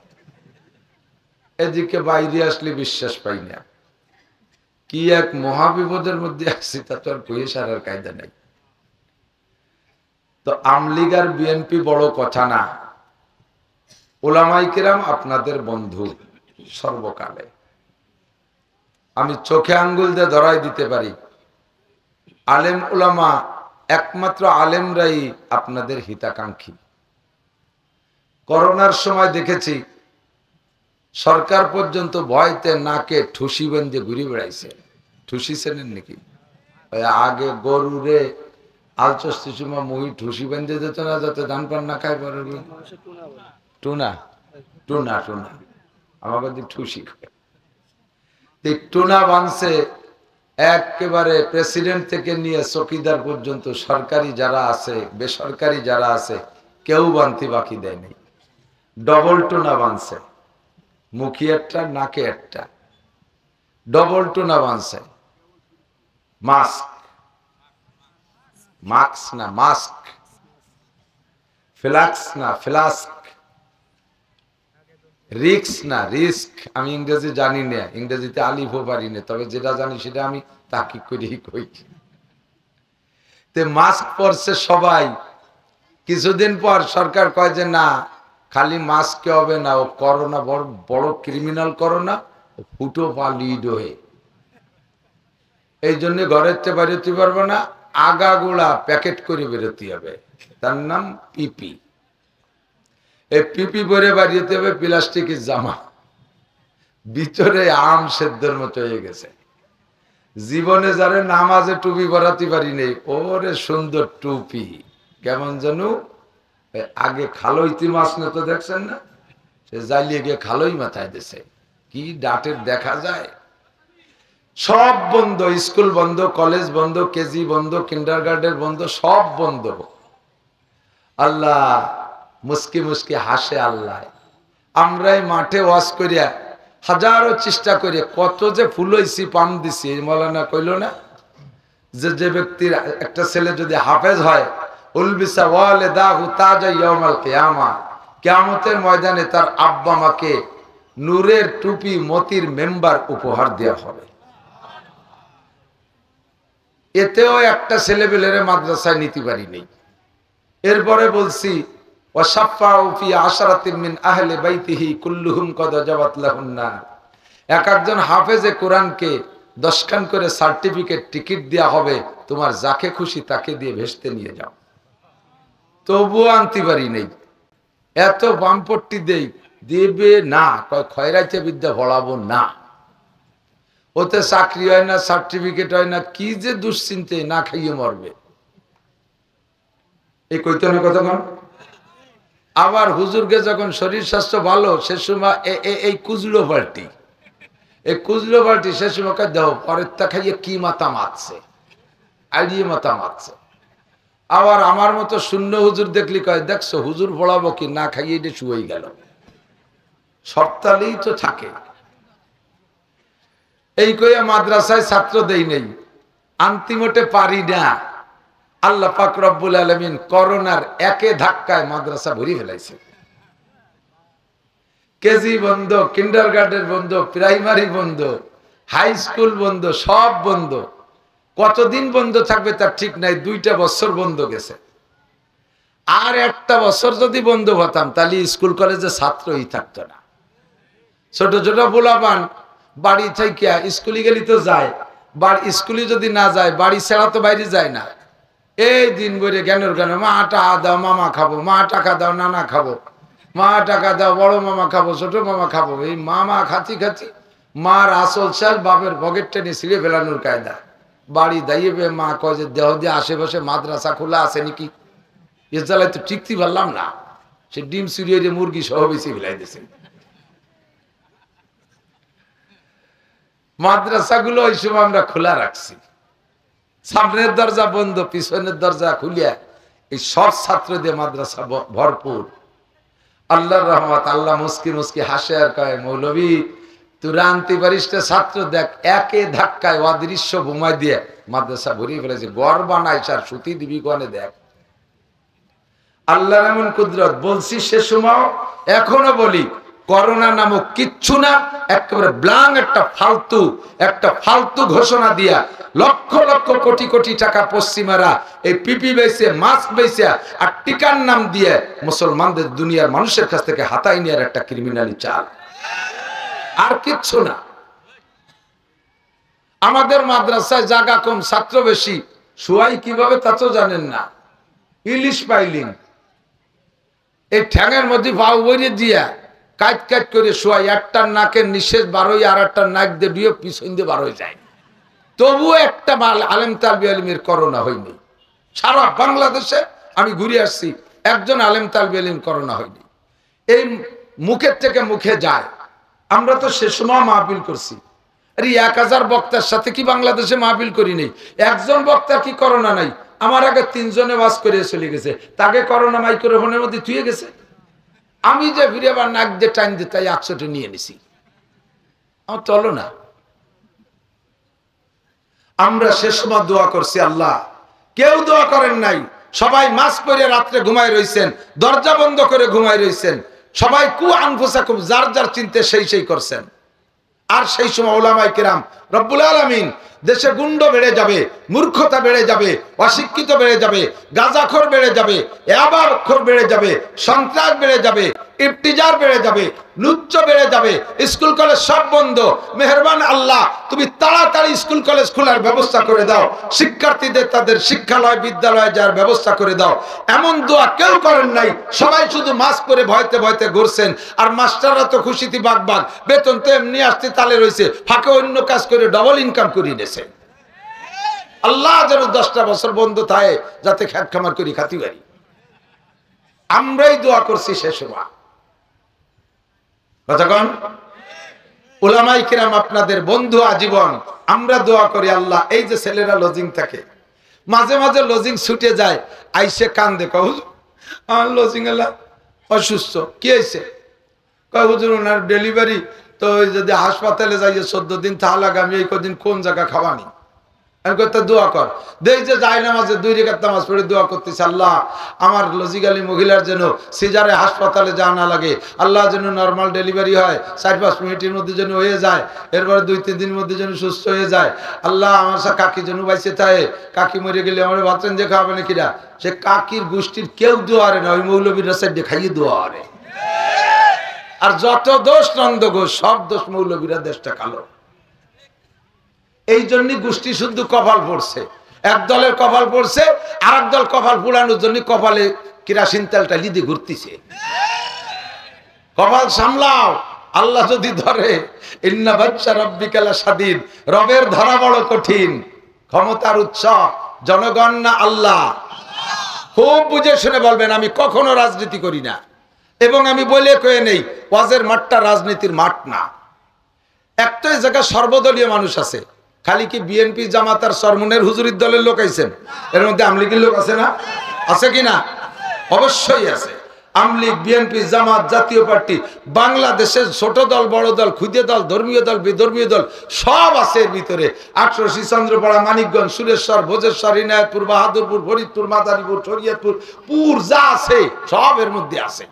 এদিকে বাইরে আসলে বিশ্বাস পাই না। কি এক মহাবিপদের মধ্যে আসছি, তা তো আর কয়ে সারার কায়দা নাই। তো আমলিগ আর বিএনপি বড় কথা না। উলামায়ে কেরাম আপনাদের বন্ধু সর্বকালে। আমি চোখে আঙ্গুল দিয়ে ধরাই দিতে পারি, আলেম উলামা, একমাত্র আলেমরাই আপনাদের হিতাকাঙ্ক্ষী। করোনার সময় দেখেছি সরকার পর্যন্ত ভয়তে নাকে ঠুসি বেঁধে ঘুরে বেড়াইছে। ঠুসি চেনেন নাকি? আগে গরুরে আলচস্তি সময় মুহি ঠুসি বেঁধে যেত না, যাতে ধান পান না খায়। পরে টুনা টুনা টুনা আমাকে ঠুসি খায়। টুনা বানছে একেবারে প্রেসিডেন্ট থেকে নিয়ে চকিদার পর্যন্ত, সরকারি যারা আছে বেসরকারি যারা আছে কেউ বানতি বাকি দেয়নি। ডবল টুনা বানছে, মুখে একটা নাকে একটা, ডবল টুনা বানছে। মাস্ক, মাস্ক না মাস্ক, ফ্লাক্স না ফ্লাস্ক, রিক্স না রিস্ক। আমি ইংরেজি জানি না, ইংরেজিতে আলিফও পারি না, তবে যেটা জানি সেটা আমি তাকিদ করেই কই। তে মাস্ক পরছে সবাই। কিছুদিন পর সরকার কয় যে না, খালি মাস্কে হবে না, ও করোনা বড় বড় ক্রিমিনাল করোনা, ফুটো পা লিড হয়ে, এই জন্য ঘরের চেয়ে বাইরে হতে পারবে না, আগাগোড়া প্যাকেট করে বেরোতে হবে, তার নাম পিপি। এই পিপি পরে বাড়িতে হবে প্লাস্টিকের জামা, ভিতরে আম সেদ্ধর মতো হয়ে গেছে। জীবনে যারে নামাজে টুপি পরাতে পারি নেই, ওরে সুন্দর টুপি কেমন জানো, আগে খালইতি মাছ না তো দেখছেন না, সে জ্বালিয়ে গিয়ে খালই মাথায় দিছে, কি ডাটের দেখা যায়। সব বন্ধ, স্কুল বন্ধ, কলেজ বন্ধ, কেজি বন্ধ, কিন্ডারগার্টেন বন্ধ, সব বন্ধ। আল্লাহ মুস্কি মুস্কি হাসে আল্লাহ। আমরাই মাঠে ওয়াজ করিয়া হাজারো চেষ্টা করি, কত যে ফুল হইছি পাম দিছি। মৌলানা কইল না যে যে ব্যক্তির একটা ছেলে যদি হাফেজ হয়, উলবিসা ওয়ালিদাহু তাজা ইয়াউমাল কিয়ামা, কিয়ামতের ময়দানে তার আব্বা মাকে নূরের টুপি মতির মেম্বার উপহার দেওয়া হবে। এতেও একটা ছেলেবেলের মাদ্রাসায় নিতে পারি নেই। এরপরে বলছি ওয়াসাফাউ ফি আশরাতিন মিন আহলি বাইতিহি কুল্লুহুম কদ জাবাত লাহুন নার। এক একজন হাফেজে কোরআনকে 10 খান করে সার্টিফিকেট টিকিট দেয়া হবে, তোমার যাকে খুশি তাকে দিয়ে ভেস্তে নিয়ে যাও। তবুও আনতে পারি নেই, এত বামপট্টি দেই দেবে না, কয় খয়রাইতে বিদ্যা পড়াবো না, ওতে চাকরি হয় না, সার্টিফিকেট হয় না, কি যে দুশ্চিন্তে, না খাইয়ে মরবে। এই কইতনের কথা কন। আবার হুজুরকে যখন শরীর স্বাস্থ্য ভালো, সে সময় এই কুজলো পাল্টি, এই কুজলো পাল্টি সে সময় দাও পরের তা খাইয়ে কি মাথা মারছে, আইডিয়ে মাথা মারছে। আবার আমার মতো শূন্য হুজুর দেখলি কয় দেখছো হুজুর পড়াবো কি, না খাইয়ে এটা শুয়ে গেল, সপ্তাহেই তো থাকে। এই কইয়া মাদ্রাসায় ছাত্র দেই নেই, আন্তিমতে পারি না। আল্লাহ পাক রব্বুল আলামিন করোনার একে ধাক্কায় মাদ্রাসা ভরি ফেলাইছে। কেজি বন্ধ, কিন্ডারগার্টেন বন্ধ, প্রাইমারি বন্ধ, হাই স্কুল বন্ধ, সব বন্ধ। কতদিন বন্ধ থাকবে তার ঠিক নাই, 2টা বছর বন্ধ গেছে। আর একটা বছর যদি বন্ধ হতাম তাহলে স্কুল কলেজে ছাত্রই থাকতো না। ছোট ছোট পোলাপান বাড়ি থেকে স্কুলে গেলি তো যায়, স্কুলে যদি না যায় বাড়ি ছাড়া তো বাইরে যায় না। এই দিন ভরে জ্ঞানের জ্ঞান, মা টাকা দাও মামা খাবো, মা টাকা দাও নানা খাবো, মা টাকা দাও বড় মামা খাবো, ছোট মামা খাবো। এই মামা খাচ্ছি খাচ্ছি মার আসল চাল বাপের পকেট টেনে ছিঁড়ে ফেলানোর কায়দা। বাড়ি দাইয়ে মা কয় যে দেহ দিয়ে আশেপাশে মাদ্রাসা খোলা আছে নাকি, এ জ্বালায় তো টিকতে পারলাম না, সে ডিম চুরিয়ে মুরগি সহ বেশি ফেলাই দিয়েছে। মাদ্রাসাগুলো ওই সময় আমরা খোলা রাখছি, সামনের দরজা বন্ধ, পিছনের দরজা খুলিয়া এই সব ছাত্র দিয়ে মাদ্রাসা ভরপুর। আল্লাহর রহমত, আল্লাহ মুস্কি মুস্কি হাসে আর কয় মৌলবী তুরা আনতে পারিস না, ছাত্র দেখ একে ধাক্কায় অদৃশ্য বোমায় দিয়ে মাদ্রাসা ভরিয়ে ফেলেছে। গড় বানাই আর সুতি দিবি কোনে দেখ, আল্লাহর এমন কুদরত। বলছি সে সময়, এখনো বলি, করোনা নামক কিচ্ছু না, একেবারে ব্লাং একটা ফালতু ঘোষণা দিয়া লক্ষ লক্ষ কোটি কোটি টাকা পশ্চিমারা এই পিপি বেচে, মাস্ক বেচে আর টিকার নাম দিয়ে মুসলমানদের দুনিয়ার মানুষের কাছ থেকে হাতাই নেওয়ার একটা ক্রিমিনালি চাল, আর কিচ্ছু না। আমাদের মাদ্রাসায় জায়গা কম, ছাত্র বেশি, শুয়াই কিভাবে তা তো জানেন না। ইলিশ পাইলিং এই ঠ্যাঙের মধ্যে ভাও বইরে দিয়া কাট কাট করে শোয়াই, একটার নাকের নিঃশেষ বারোই, আর একটার নাক দিয়ে পিছন দিয়ে বার হয়ে যায়। তবুও একটা আলেম তালবি আলিমের করোনা হয়নি। সারা বাংলাদেশে আমি ঘুরে আসছি, একজন আলেম তালবি আলিম করোনা হয়নি। এই মুখের থেকে মুখে যায়। আমরা তো সে সময় মাহফিল করছি, আরে 1000 বক্তার সাথে কি বাংলাদেশে মাহফিল করি নেই? একজন বক্তার কি করোনা নাই? আমার আগে 3 জনে ওয়াজ করে চলে গেছে, তাকে করোনা মাইক্রোফোনের মধ্যে থুয়ে গেছে। আমি যে ফিরে আবার নাক দিয়ে টাইম দিই, তাই 100টা নিয়ে নিছি, আমার চলো না। আমরা সে সময় দোয়া করছি, আল্লাহ কেউ দোয়া করেন নাই, সবাই মাস্ক পরে রাত্রে ঘুমায় রইছেন, দরজা বন্ধ করে ঘুমায় রইছেন, সবাই কু আনফুসাকুম, যার যার চিন্তা সেই করছেন। আর সেই সময় ওলামায়ে কেরাম, রব্বুল আলামিন, দেশে গুন্ড বেড়ে যাবে, মূর্খতা বেড়ে যাবে, অশিক্ষিত বেড়ে যাবে, গাঁজাখোর বেড়ে যাবে, ইয়াবাখোর বেড়ে যাবে, সন্ত্রাস বেড়ে যাবে, ইফতিজার বেড়ে যাবে, লুচ্চ বেড়ে যাবে, স্কুল কলেজ সব বন্ধ। মেহেরবান আল্লাহ, তুমি তাড়াতাড়ি স্কুল কলেজ খোলার ব্যবস্থা করে দাও, শিক্ষার্থীদের তাদের শিক্ষালয় বিদ্যালয়ে যাওয়ার ব্যবস্থা করে দাও। এমন দোয়া কেউ করেন নাই, সবাই শুধু মাস্ক পরে ভয়তে ভয়তে ঘুরছেন। আর মাস্টাররা তো খুশিতে বাগবাগ, বেতন তো এমনি আসতে তালে রয়েছে, ফাঁকে অন্য কাজ করে ডবল ইনকাম করিয়ে নিয়েছে। আল্লাহ যেন 10টা বছর বন্ধ থাকে, যাতে খেত খামার করি খাতি পারি। আমরাই দোয়া করছি সে সময়। কতক্ষণ উলামায়ে কিরাম আপনাদের বন্ধু আজীবন, আমরা দোয়া করি আল্লাহ, এই যে ছেলেরা লজিং থাকে, মাঝে মাঝে লজিং ছুটে যায়, আইসে কান্দে, কয় হুজুর আমার লজিং এলা অসুস্থ। কি হয়েছে? কয় হুজুর ওনার ডেলিভারি তো, যদি হাসপাতালে যাই 14 দিন তাহলে লাগে, আমি এই কদিন কোন জায়গা খাওয়ানি। আমি কত দোয়া কর, দেখ যে যায় নামাজে 2 রাকাত নামাজ পড়ে দোয়া করতেছে, আল্লাহ আমার লজিক্যালি মহিলার যেন সিজারে হাসপাতালে যাওয়া না লাগে, আল্লাহ যেন নর্মাল ডেলিভারি হয়, 4-5 মিনিটের মধ্যে যেন হয়ে যায়, এরপরে 2-3 দিনের মধ্যে যেন সুস্থ হয়ে যায়। আল্লাহ আমার সাথে কাকি যেন বাইসে থাকে, কাকি মরে গেলে আমার ভাবছেন যে খাওয়াবে না কিরা, সে কাকির গোষ্ঠীর কেউ দোয়ারে না, ওই মৌলবীর সাইডে খাইয়ে দোয়ারে। আর যত দোষ নন্দ ঘোষ, সব দোষ মৌলবীরা, দেশটা কালো। এই জন্য গোষ্ঠী শুদ্ধ কপাল পড়ছে, এক দলের কপাল পড়ছে, আর এক দল কপাল পুরানোর জন্য কপালে কেরাসিন তেলটা লিদে ঘুরতেছে। কপাল সামলাও, আল্লাহ যদি ধরে, ইন্না বাচ্চা রব্বিকা লাশাদীদ, রবের ধরা বড় কঠিন। ক্ষমতার উৎস জনগণ না আল্লাহ। খুব বুঝে শুনে বলবেন, আমি কখনো রাজনীতি করি না, এবং আমি বলে কয়ে নেই ওয়াজের মাঠটা রাজনীতির মাঠ না। একটাই জায়গায় সর্বদলীয় মানুষ আছে, খালি কি বিএনপি জামাত আর সরমনের হুজুরির দলের লোক আইছেন, এর মধ্যে আমলিগের লোক আছে না? আছে কি না? অবশ্যই আছে। আমলিগ, বিএনপি, জামাত, জাতীয় পার্টি, বাংলাদেশের ছোট দল বড় দল, ক্ষুদে দল, ধর্মীয় দল বিধর্মীয় দল সব আছে এর ভিতরে। 880 চন্দ্রপাড়া, মানিকগঞ্জ, সুরেশ্বর, ভোজেশ্বর, ইনায়তপুর, বাহাদুরপুর, ফরিদপুর, মাদারীপুর, শরীয়তপুর, পুর যা আছে সব এর মধ্যে আছে।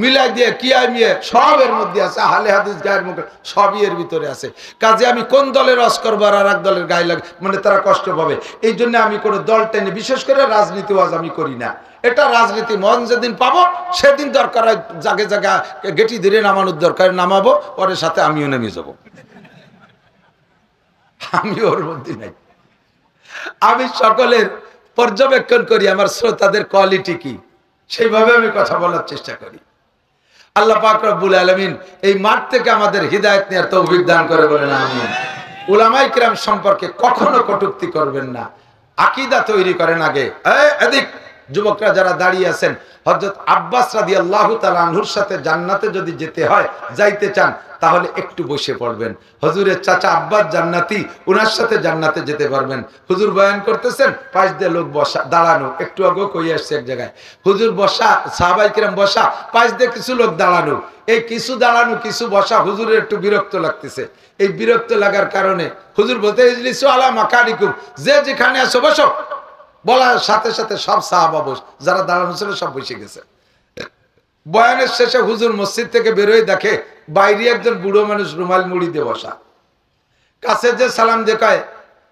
মিলাই দিয়ে কিয়ামিয়ে সব এর মধ্যে আছে, আহলে হাদিস গায়ের মুখে সবই এর ভিতরে আছে। কাজে আমি কোন দলের রস করবো আর এক দলের গায়ে লাগে, মানে তারা কষ্ট পাবে, এই জন্য আমি কোনো দল টেনে, বিশেষ করে রাজনীতি ওয়াজ আমি করি না। এটা রাজনীতি মন যেদিন পাবো সেদিন দরকার হয় জাগে জায়গা গেটি ধরে নামানোর দরকার নামাবো, পরে সাথে আমিও নেমে যাবো। আমি ওর মধ্যে নাই। আমি সকলের পর্যবেক্ষণ করি, আমার শ্রোতাদের কোয়ালিটি কি, সেইভাবে আমি কথা বলার চেষ্টা করি। আল্লাহ পাক রব্বুল আলামিন এই মাঠ থেকে আমাদের হিদায়াত নেওয়ার তৌফিক দান করে, বলেন আমিন। উলামায়ে কিরাম সম্পর্কে কখনো কটূক্তি করবেন না, আকীদা তৈরি করেন আগে। এদিক যুবকরা যারা দাঁড়িয়ে আছেন, হযরত আব্বাস রাদিয়াল্লাহু তাআলা আনহুর সাথে জান্নাতে যদি যেতে হয়, যাইতে চান, তাহলে একটু বসে পড়বেন। হুজুরের চাচা আব্বাস জান্নাতি, ওনার সাথে জান্নাতে যেতে পারবেন। হুজুর বয়ান করতেছেন, পাশ দিয়ে লোক বসা, দাঁড়ানো, একটু আগে কই আসছে এক জায়গায়, হুজুর বসা, সাহাবায়ে কিরাম বসা, পাশ দিয়ে কিছু লোক দাঁড়ানো, এই কিছু দাঁড়ানো কিছু বসা হুজুরের একটু বিরক্ত লাগতেছে। এই বিরক্ত লাগার কারণে হুজুর বলতে, ইজলিসু আলা মাকানিকুম, যে যেখানে আছো বসো। বলার সাথে সাথে সব সাহাবা বস, যারা দাঁড়ানো ছিল সব বসে গেছে। বয়ানের শেষে হুজুর মসজিদ থেকে বেরোয় দেখে বাইরে একজন বুড়ো মানুষ রুমাল মুড়ি দিয়ে বসা। কাছে যে সালাম দেখায়,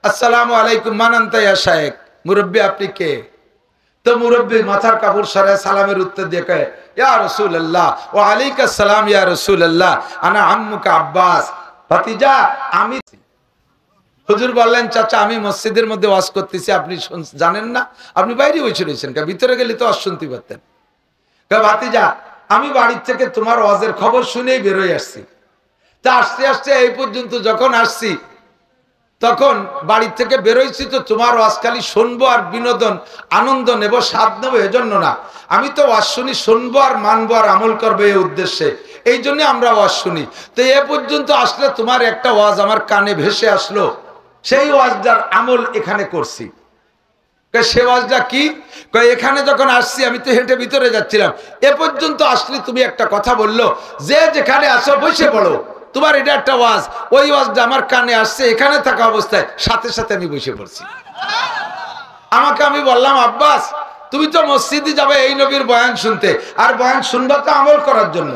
আসসালামু আলাইকুম, মান আনতা ইয়া শায়েখ, মুরব্বী আপনি কে? তো মুরব্বী মাথার কাপড় সরায় সালামের উত্তর দিয়ে কয়, ইয়া রাসূলুল্লাহ, ওয়া আলাইকুস সালাম ইয়া রাসূলুল্লাহ, আনা আম্মুকা আব্বাস, ভাতিজা আমি। হুজুর বললেন, চাচা আমি মসজিদের মধ্যে ওয়াজ করতেছি, আপনি জানেন না? আপনি বাইরে বসে রয়েছেন, ভিতরে গেলে তো ওয়াজ শুনতে পারতেন। ভাতিজা আমি বাড়ির থেকে তোমার ওয়াজের খবর শুনেই বেরোয় আসছি, তা আসতে আসতে এই পর্যন্ত যখন আসছি, তখন বাড়ির থেকে বেরোইছি তো তোমার ওয়াজ খালি শুনবো আর বিনোদন আনন্দ নেব, স্বাদ নেবো, এজন্য না। আমি তো ওয়াজ শুনি শুনবো আর মানবো আর আমল করবো এই উদ্দেশ্যে, এই জন্য আমরা ওয়াজ শুনি। তো এ পর্যন্ত আসলে তোমার একটা ওয়াজ আমার কানে ভেসে আসলো, সেই ওয়াজটার আমল এখানে করছি। সে ওয়াজটা কি? এখানে যখন আসছি আমি তো হেঁটে ভিতরে যাচ্ছিলাম, এ পর্যন্ত আসলে তুমি একটা কথা বললো, যে যেখানে আসো বসে পড়ো, তোমার এটা একটা ওয়াজ, ওই ওয়াজটা আমার কানে আসছে, এখানে থাকা অবস্থায় সাথে সাথে আমি বসে পড়ছি। আমাকে আমি বললাম, আব্বাস তুমি তো মসজিদে যাবে এই নবীর বয়ান শুনতে, আর বয়ান শুনবা তো আমল করার জন্য,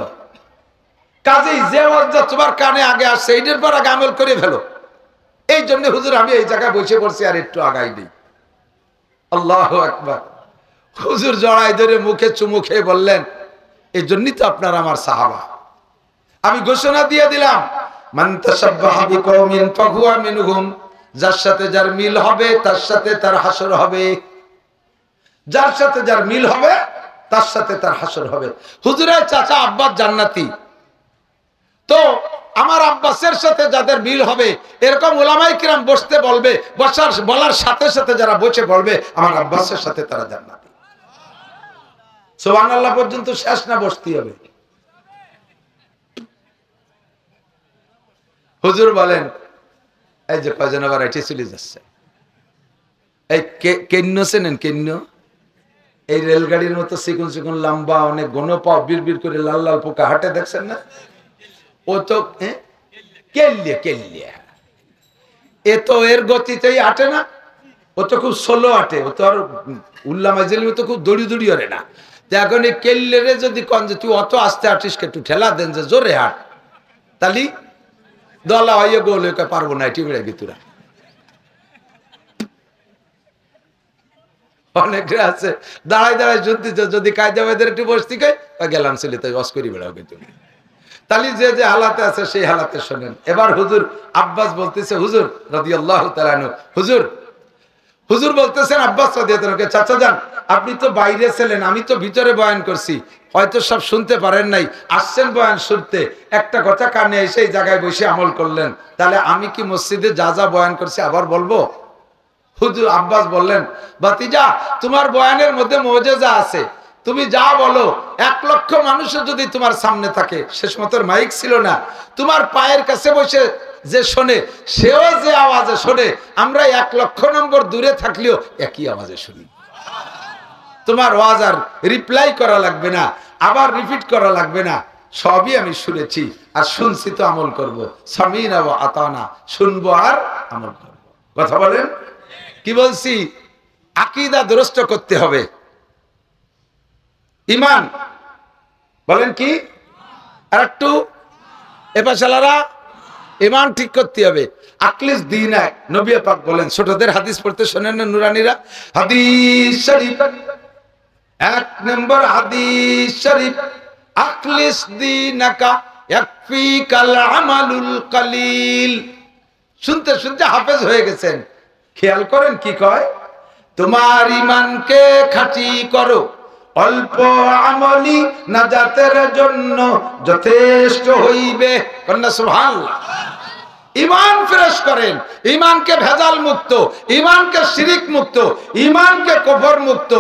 কাজেই যে ওয়াজটা তোমার কানে আগে আসছে এইটার পর আগে আমল করে ফেলো। এই জন্য হুজুর আমি এই জায়গায় বসে পড়ছি আর একটু আগাই নেই। আল্লাহু আকবার। হুজুর জড়াই ধরে মুখে চুমু খেয়ে বললেন, এই জন্যই তো আপনার আমার সাহাবা। আমি ঘোষণা দিয়ে দিলাম, মান তাশাব্বাহা বিকওমিন ফাহুয়া মিনহুম, যার সাথে যার মিল হবে তার সাথে তার হাসর হবে, যার সাথে যার মিল হবে তার সাথে তার হাসর হবে। হুজুরের চাচা আব্বাস জান্নাতি, তো আমার আব্বাসের সাথে যাদের মিল হবে এরকম উলামায়ে কিরাম বসতে বলবে, বলার সাথে সাথে যারা বসে বলবে আমার আব্বাসের সাথে তারা জান্নাতি। সুবহানাল্লাহ পর্যন্ত শেষ না বসতে হবে? হুজুর বলেন, এই যে কয়জন আবার এটি চলে যাচ্ছে, এই কেন্য চেনেন? কেন্য এই রেলগাড়ির মতো চিকন চিকন লম্বা অনেক ঘন পাও, বিড় বিড় করে লাল লাল পোকা হাঁটে, দেখছেন না? ও তো কেল্লিয়া কেল্লিয়া, এ তো এর গতিতেই হাঁটে না, ও তো খুব স্লো হাঁটে, ও তো আর উল্লাহ মাইজেলি তো খুব দড়ি দড়ি হরে না। এখন এই কেল্লেরে যদি কন যে তুই অত আস্তে হাঁটিস, একটু ঠেলা দেন যে জোরে হাঁট, তালি দলা হইয়ে গোল হয়ে পারবো না, এটি বেড়ে গিয়ে তোরা। অনেকে আছে দাঁড়াই দাঁড়াই শুনতেছে, যদি কায়দাবাদের একটু বসতি গেলাম ছেলে তাই অস্করি বেড়াও কিন্তু। তাহলে যে যে হালাতে আছে সেই হালাতে শোনেন। এবার হুজুর আব্বাস বলতেছে, হুজুর রাদিয়াল্লাহু তাআলা আনহু, হুজুর বলতেছেন আব্বাস রাদিয়াল্লাহু তাআলা, চাচা যান আপনি তো বাইরে ছিলেন, আমি তো ভিতরে বয়ান করছি, হয়তো সব শুনতে পারেন নাই, আসছেন বয়ান শুনতে, একটা কথা কানে এসে এই জায়গায় বসে আমল করলেন, তাহলে আমি কি মসজিদে যা যা বয়ান করছি আবার বলবো? হুজুর আব্বাস বললেন, ভাতিজা তোমার বয়ানের মধ্যে মুজিজা আছে, তুমি যা বলো 1 লক্ষ মানুষের যদি তোমার সামনে থাকে, শেষ মতো মাইক ছিল না, তোমার পায়ের কাছে বসে যে শোনে সেও যে আওয়াজে শোনে, আমরা 1 লক্ষ নম্বর দূরে থাকলেও একই আওয়াজে শুনি। তোমার ওয়াজ আর রিপ্লাই করা লাগবে না, আবার রিপিট করা লাগবে না, সবই আমি শুনেছি আর শুনছি তো আমল করব। সামিনা ওয়া আতানা, শুনবো আর আমল করব। কথা বলেন কি বলছি? আকীদা দুরস্ত করতে হবে, ঈমান বলেন কি? আর একটু এপাশালারা ঈমান ঠিক করতে হবে। আকলিস দিন এক, নবী পাক বলেন, ছোটদের হাদিস পড়তে শোনেন না নুরানীরা? হাদিস শরীফ 1 নম্বর হাদিস শরীফ, আকলিস দিনাকা ইয়াকফিকাল আমালুল কালিল। শুনতে শুনতে হাফেজ হয়ে গেছেন। খেয়াল করেন কি কয়, তোমার ঈমানকে খাঁটি করো, অল্প আমলি নাজাতের জন্য যথেষ্ট হইবে। কন্যা সুবহানাল্লাহ। ঈমান ফ্রেশ করেন, ঈমানকে ভেজাল মুক্ত, ঈমানকে শিরিক মুক্ত, ঈমানকে কুফর মুক্ত,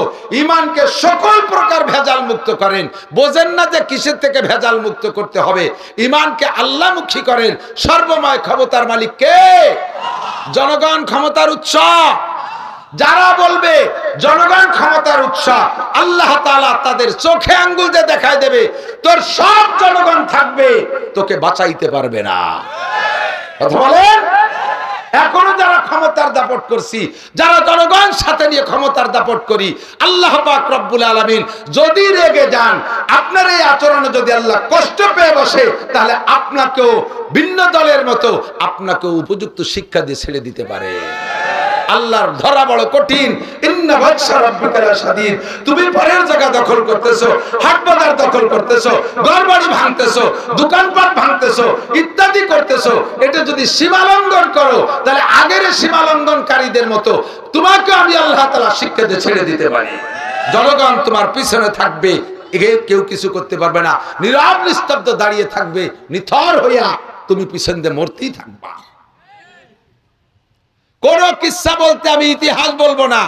ঈমানকে সকল প্রকার ভেজাল মুক্ত করেন। বোঝেন না যে কিসের থেকে ভেজাল মুক্ত করতে হবে? ঈমানকে আল্লাহমুখী করেন। সর্বময় ক্ষমতার মালিক কে? জনগণ ক্ষমতার উৎস। যারা বলবে জনগণ ক্ষমতার উৎস, আল্লাহ তাআলা তাদের চোখে আঙ্গুল দিয়ে দেখায় দেবে, তোর সব জনগণ থাকবে, তোকে বাঁচাইতে পারবে না। কথা বলেন। এখনো যারা ক্ষমতার দাপট করছি, যারা জনগণ সাথে নিয়ে ক্ষমতার দাপট করি, আল্লাহ পাক রব্বুল আলামিন যদি রেগে যান, আপনার এই আচরণে যদি আল্লাহ কষ্ট পেয়ে বসে, তাহলে আপনাকেও ভিন্ন দলের মতো আপনাকেও উপযুক্ত শিক্ষা দিয়ে ছেড়ে দিতে পারে। আল্লাহর ধরা বড় কঠিন। ইন্না বাদশা রাব্বিকা লাশাদীদ। তুমি পরের জায়গা দখল করতেছো, হাট বাজার দখল করতেছো, ঘরবাড়ি ভাঙতেছো, দোকানপাট ভাঙতেছো, ইত্যাদি করতেছো। এটা যদি সীমা লঙ্ঘন করো, তাহলে আগের সীমা লঙ্ঘনকারীদের মতো তোমাকে আমি আল্লাহ তাআলা শিক্ষা দিয়ে ছেড়ে দিতে পারি। জনগণ তোমার পিছনে থাকবে, কেউ কিছু করতে পারবে না, নীরব নিস্তব্ধ দাঁড়িয়ে থাকবে, নিথর হইয়া তুমি পিছন দিয়ে মরতেই থাকবা। কোন কিসসা বলতে আমি ইতিহাস বলবো না,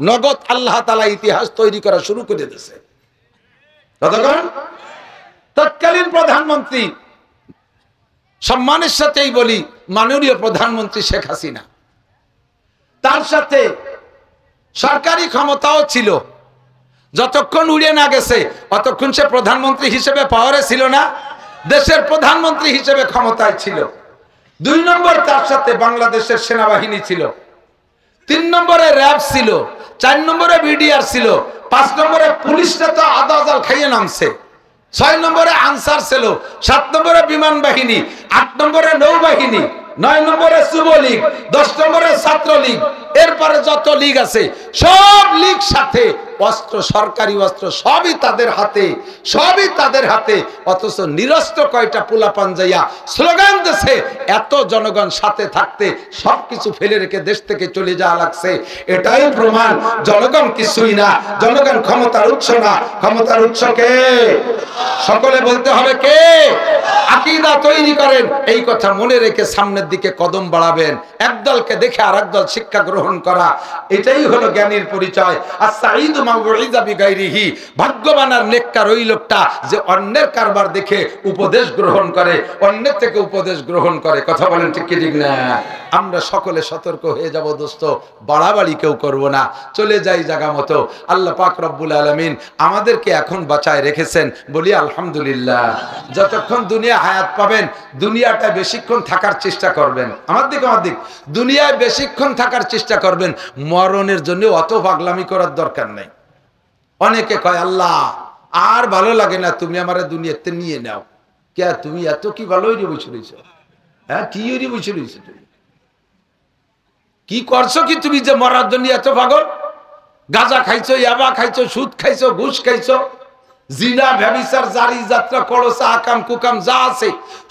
নগদ আল্লাহ তাআলা ইতিহাস তৈরি করা শুরু করে দিয়েছে। তৎকালীন প্রধানমন্ত্রী, সম্মানের সাথেই বলি, মাননীয় প্রধানমন্ত্রী শেখ হাসিনা, তার সাথে সরকারি ক্ষমতাও ছিল। যতক্ষণ উড়ে না গেছে অতক্ষণ সে প্রধানমন্ত্রী হিসেবে পাওয়ারে ছিল না, দেশের প্রধানমন্ত্রী হিসেবে ক্ষমতায় ছিল। 2 নম্বর তার সাথে বাংলাদেশের সেনাবাহিনী ছিল, 3 নম্বরে র্যাব ছিল, 4 নম্বরে বিডিআর ছিল, 5 নম্বরে পুলিশটা তো আদাজাল খাইয়ে নামছে, 6 নম্বরে আনসার ছিল, 7 নম্বরে বিমান বাহিনী, 8 নম্বরে নৌবাহিনী, 9 নম্বরে যুবলীগ, 10 নম্বরে ছাত্রলীগ, এরপরে যত লীগ আছে সব লীগ সাথে অস্ত্র, সরকারি অস্ত্র সবই তাদের হাতে, অথচ নিরস্ত্র কয়টা পোলাপান যাইয়া স্লোগান দিছে। এত জনগণ সাথে থাকতে সবকিছু ফেলে রেখে দেশ থেকে চলে যাওয়া লাগছে। এটাই প্রমাণ জনগণ কিছুই না, জনগণ ক্ষমতার উৎস না। ক্ষমতার উৎস কে? সকলে বলতে হবে কে? আকীদা তৈরি করেন, এই কথা মনে রেখে সামনের দিকে কদম বাড়াবেন। একদলকে দেখে আর একদল শিক্ষা গ্রহণ করা, এটাই হলো জ্ঞানীর পরিচয়। as-sa'idu man wu'iza bighayrihi, ভাগ্যবান আর নেককার ওই লোকটা যে অন্যের কারবার দেখে উপদেশ গ্রহণ করে, অন্যের থেকে উপদেশ গ্রহণ করে। কথা বলেন ঠিক কি ঠিক না? আমরা সকলে সতর্ক হয়ে যাব দোস্ত, বাড়াবাড়ি কেউ করব না, চলে যাই জায়গা মতো। আল্লাহ পাক রব্বুল আলামিন আমাদেরকে এখন বাঁচায় রেখেছেন, বলি আলহামদুলিল্লাহ। যতক্ষণ দুনিয়া হায়াত পাবেন, দুনিয়াটা বেশিক্ষণ থাকার চেষ্টা করবেন। আমার দিক দুনিয়ায় বেশিক্ষণ থাকার চেষ্টা করবেন। মরণের জন্য অত পাগলামি করার দরকার নাই। অনেকে কয় আল্লাহ আর ভালো লাগে না, তুমি আমারে দুনিয়াতে নিয়ে নাও। কে তুমি এত কি ভালো হইরে বসে রয়েছো? হ্যাঁ, কি হইরে বসে রয়েছো? তুমি কি করছো কি? তুমি যে মরার জন্য এত পাগল? গাঁজা খাইছো, ইয়াবা খাইছো, সুদ খাইছো, ঘুষ খাইছো, জিনা, ব্যভিচার, জারি যাত্রা, কলসা, আকাম কুকাম যা আছে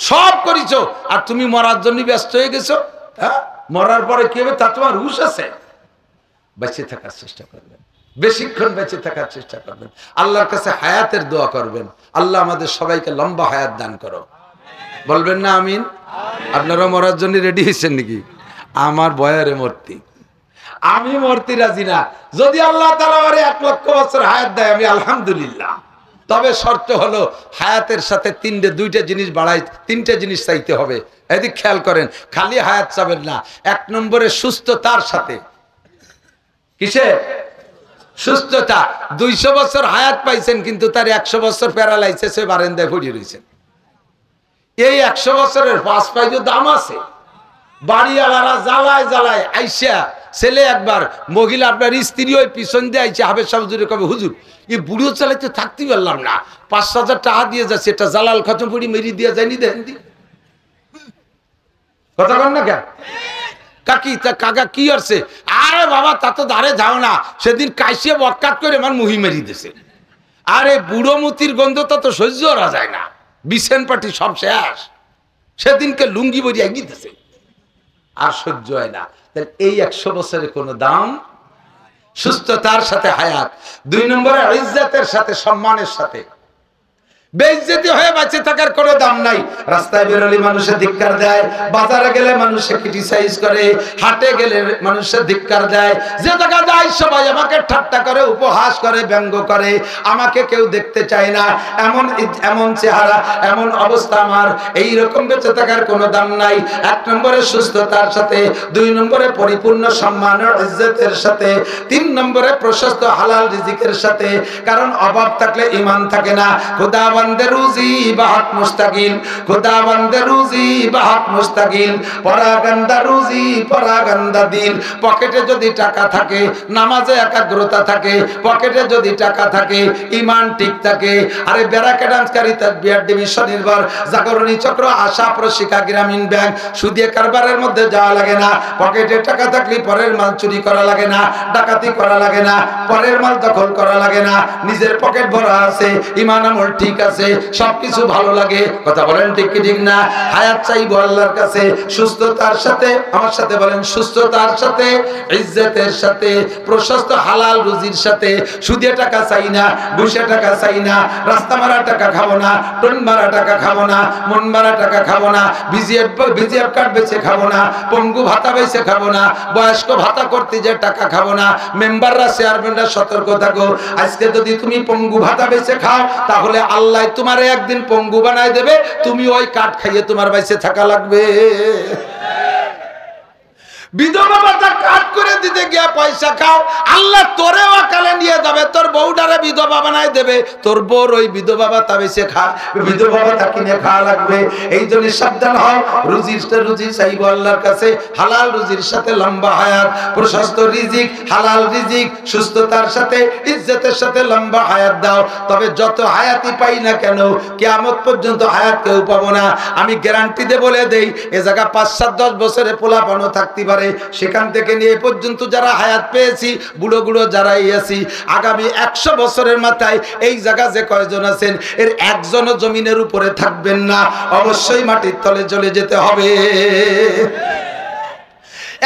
সব করিছো, আর তুমি মরার জন্য ব্যস্ত হয়ে গেছো। হ্যাঁ, মরার পরে কি হবে তা তোমার হুঁশ আছে? বেঁচে থাকার চেষ্টা করবেন, বেশিক্ষণ বেঁচে থাকার চেষ্টা করবেন। আল্লাহর কাছে হায়াতের দোয়া করবেন, আল্লাহ আমাদের সবাইকে লম্বা হায়াত দান করো। বলবেন না আমিন? আপনারা মরার জন্য রেডি হয়েছেন নাকি? আমার বয়ারে মূর্তি, আমি মরতে রাজি না। যদি আল্লাহ তাআলা আমারে 1 লক্ষ বছর হায়াত দেয়, আমি আলহামদুলিল্লাহ। তবে শর্ত হলো হায়াতের সাথে 2টা জিনিস বাড়াই, 3টে জিনিস চাইতে হবে। এদিক খেয়াল করেন, খালি হায়াত চাবেন না। 1 নম্বরে সুস্থতার সাথে। কিসে? সুস্থতা। 200 বছর হায়াত পাইছেন, কিন্তু তার 100 বছর প্যারালাইসিসে বারান্দায় পড়ে রয়েছেন। এই 100 বছরের পাঁচ পাইজো দাম আছে। বাড়িওয়ালারা জ্বালায় জ্বালায় আইসা, ছেলে একবার, মহিলা আপনার স্ত্রী ওই পিছন দিয়ে আইসা হাবের সাহুজুরে কবে, হুজুর এই বুড়ো চালাইতে থাকতে পারলাম না, 5,000 টাকা দিয়ে যাচ্ছে, এটা জালাল খতম পড়ি মেরি দিয়ে যায়নি, দেখেন দি কথা বল না কেন? কাকি তা কাকা কি আসছে? আরে বাবা তা তো ধারে যাও না, সেদিন কাইসে বক্কাত করে আমার মুহি মেরি দিছে। আরে বুড়ো মুতির গন্ধ তো সহ্য করা যায় না, বিছেন পাটি সব শেষ। সেদিনকে লুঙ্গি বড়ি এগিয়েছে, আর সহ্য হয় না। এই 100 বছরের কোনো দাম? সুস্থতার সাথে হায়াত। 2 নম্বরে ইজ্জতের সাথে, সম্মানের সাথে। বেইজ্জতি হয়ে বেঁচে থাকার কোনো দাম নাই। রাস্তায় বেরোলে মানুষে ধিক্কার দেয়, বাজারে গেলে মানুষে ক্রিটিসাইজ করে, হাটে গেলে মানুষে ধিক্কার দেয়, যে জায়গা যায় সবাই আমাকে ঠাট্টা করে, উপহাস করে, ব্যঙ্গ করে, আমাকে কেউ দেখতে চায় না। এমন চেহারা, এমন অবস্থা আমার। এই রকম বেঁচে থাকার কোনো দাম নাই। 1 নম্বরে সুস্থতার সাথে, 2 নম্বরে পরিপূর্ণ সম্মান ও ইজ্জতের সাথে, 3 নম্বরে প্রশস্ত হালাল রিজিকের সাথে। কারণ অভাব থাকলে ঈমান থাকে না। খোদা বান্দে রুজি বাহাত মুস্তাকিল, খোদা বান্দে রুজি বাহাত মুস্তাকিল, পরাগন্দা রুজি পরাগন্দা দিল। পকেটে যদি টাকা থাকে, নামাজে একাগ্রতা থাকে, পকেটে যদি টাকা থাকে, ঈমান ঠিক থাকে। আরে ব্যারাকে ডান্সকারী, তাকবীর ডিভিশন নির্ভর, জাগরণী চক্র, আশা প্রশিকা, গ্রামীণ ব্যাংক, সুদে কারবারের মধ্যে যাওয়া লাগে না। পকেটে টাকা থাকলে পরের মাল চুরি করা লাগে না, ডাকাতি করা লাগে না, পরের মাল দখল করা লাগে না। নিজের পকেট ভরা আছে, ঈমান আমল ঠিক আছে, সবকিছু ভালো লাগে। কথা বলেন ঠিক কি ঠিক না? হায়াত চাইবো আল্লাহর কাছে সুস্থতার সাথে। আমার সাথে বলেন, সুস্থতার সাথে, ইজ্জতের সাথে, প্রশস্ত হালাল রুজির সাথে। সুদে টাকা চাই না, ঘুষে টাকা চাই না, রাস্তা মারা টাকা খাবো না, টোন মারা টাকা খাবো না, মন মারা টাকা খাবো না, বিজিএফ কার্ড বেচে খাবো না, পঙ্গু ভাতা বেচে খাবো না, বয়স্ক ভাতা করতে যে টাকা খাবো না। মেম্বাররা, চেয়ারম্যানরা সতর্ক থাকো। আজকে যদি তুমি পঙ্গু ভাতা বেচে খাও, তাহলে আল্লাহ তোমারে একদিন পঙ্গু বানায় দেবে, তুমি ওই কাঠ খাইয়ে তোমার বাইসে থাকা লাগবে। বিধবা ভাতা কাট করে দিতে গিয়া পয়সা খাও, আল্লাহ তোরেও আকালে নিয়ে যাবে, তোর বউটারে বিধবা বানায় দেবে, তোর বউর ওই বিধবা ভাতা বেশি খা, বিধবা ভাতা কিনে খাওয়া লাগবে। এই জন্য সাবধান হও, রুজি চাইবো আল্লাহর কাছে, হালাল রুজির সাথে লম্বা হায়াত, প্রশস্ত রিজিক, হালাল রিজিক, সুস্থতার সাথে ইজ্জতের সাথে লম্বা হায়াত দাও। তবে যত হায়াতই পাই না কেন, কিয়ামত পর্যন্ত হায়াত কেউ পাবো না। আমি গ্যারান্টি দিয়ে বলে দেই, এ জায়গা ৫-৭-১০ বছরে পোলাপানও থাকতে পারে, সেখান থেকে নিয়ে পর্যন্ত যারা হায়াত পেয়েছি, বুড়ো বুড়ো যারা আছি, আগামী ১০০ বছরের মাথায় এই জায়গা যে কয়জন আছেন, এর একজনও জমিনের উপরে থাকবেন না, অবশ্যই মাটির তলে চলে যেতে হবে।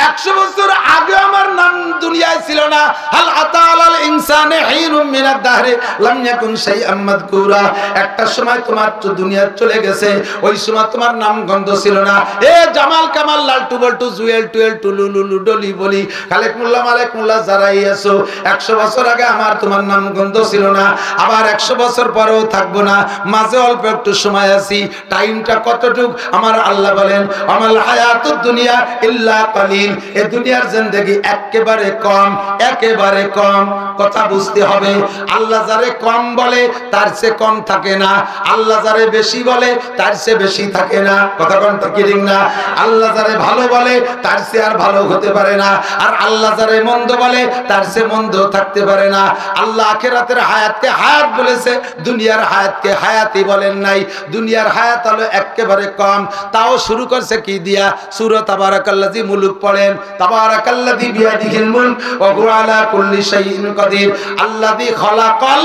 ১০০ বছর আগে আমার নাম দুনিয়ায় ছিল না। হাল আতা আলাল ইনসানে হিনুম মিনাদ দাহরি লাম ইয়াকুন শাইআম মাযকুরা। একটা সময় তোমার তো দুনিয়া চলে গেছে, ওই সময় তোমার নাম গন্ধ ছিল না। এ জামাল কামাল লালটু বল্টু জুয়েল টুয়েল টুলুলুলু ডলি বলি খালেক মোল্লা মালেক মোল্লা যারাই আছো, ১০০ বছর আগে আমার তোমার নাম গন্ধ ছিল না, আবার ১০০ বছর পরেও থাকবো না, মাঝে অল্প একটু সময় আছি। টাইমটা কতটুক আমার আল্লাহ বলেন, আমাল হায়াতুদ দুনিয়া ইল্লা কালিল। এ দুনিয়ার জিন্দেগি একেবারে কম, একেবারে কম। কথা বুঝতে হবে, আল্লাহ যারে কম বলে তার চেয়ে কম থাকে না, আল্লাহ যারে বেশি বলে তার চেয়ে বেশি থাকে না। কথা কোন ঠিক না? আল্লাহ যারে ভালো বলে তার চেয়ে আর ভালো হতে পারে না, আর আল্লাহ যারে মন্দ বলে তার চেয়ে মন্দ থাকতে পারে না। আল্লাহ আখিরাতের হায়াতকে হায়াত বলেছে, দুনিয়ার হায়াতকে হায়াতই বলেন নাই। দুনিয়ার হায়াত হলো একেবারে কম। তাও শুরু করছে কি দিয়া? সূরা তাবারাকাল্লাযী মুলুক পড়েন, তাবারাকাল্লাযী বিয়াদিহিল মুলক ওয়া হুয়া আলা কুল্লি শাইইন কাদির। আল্লাযী খালাকাল,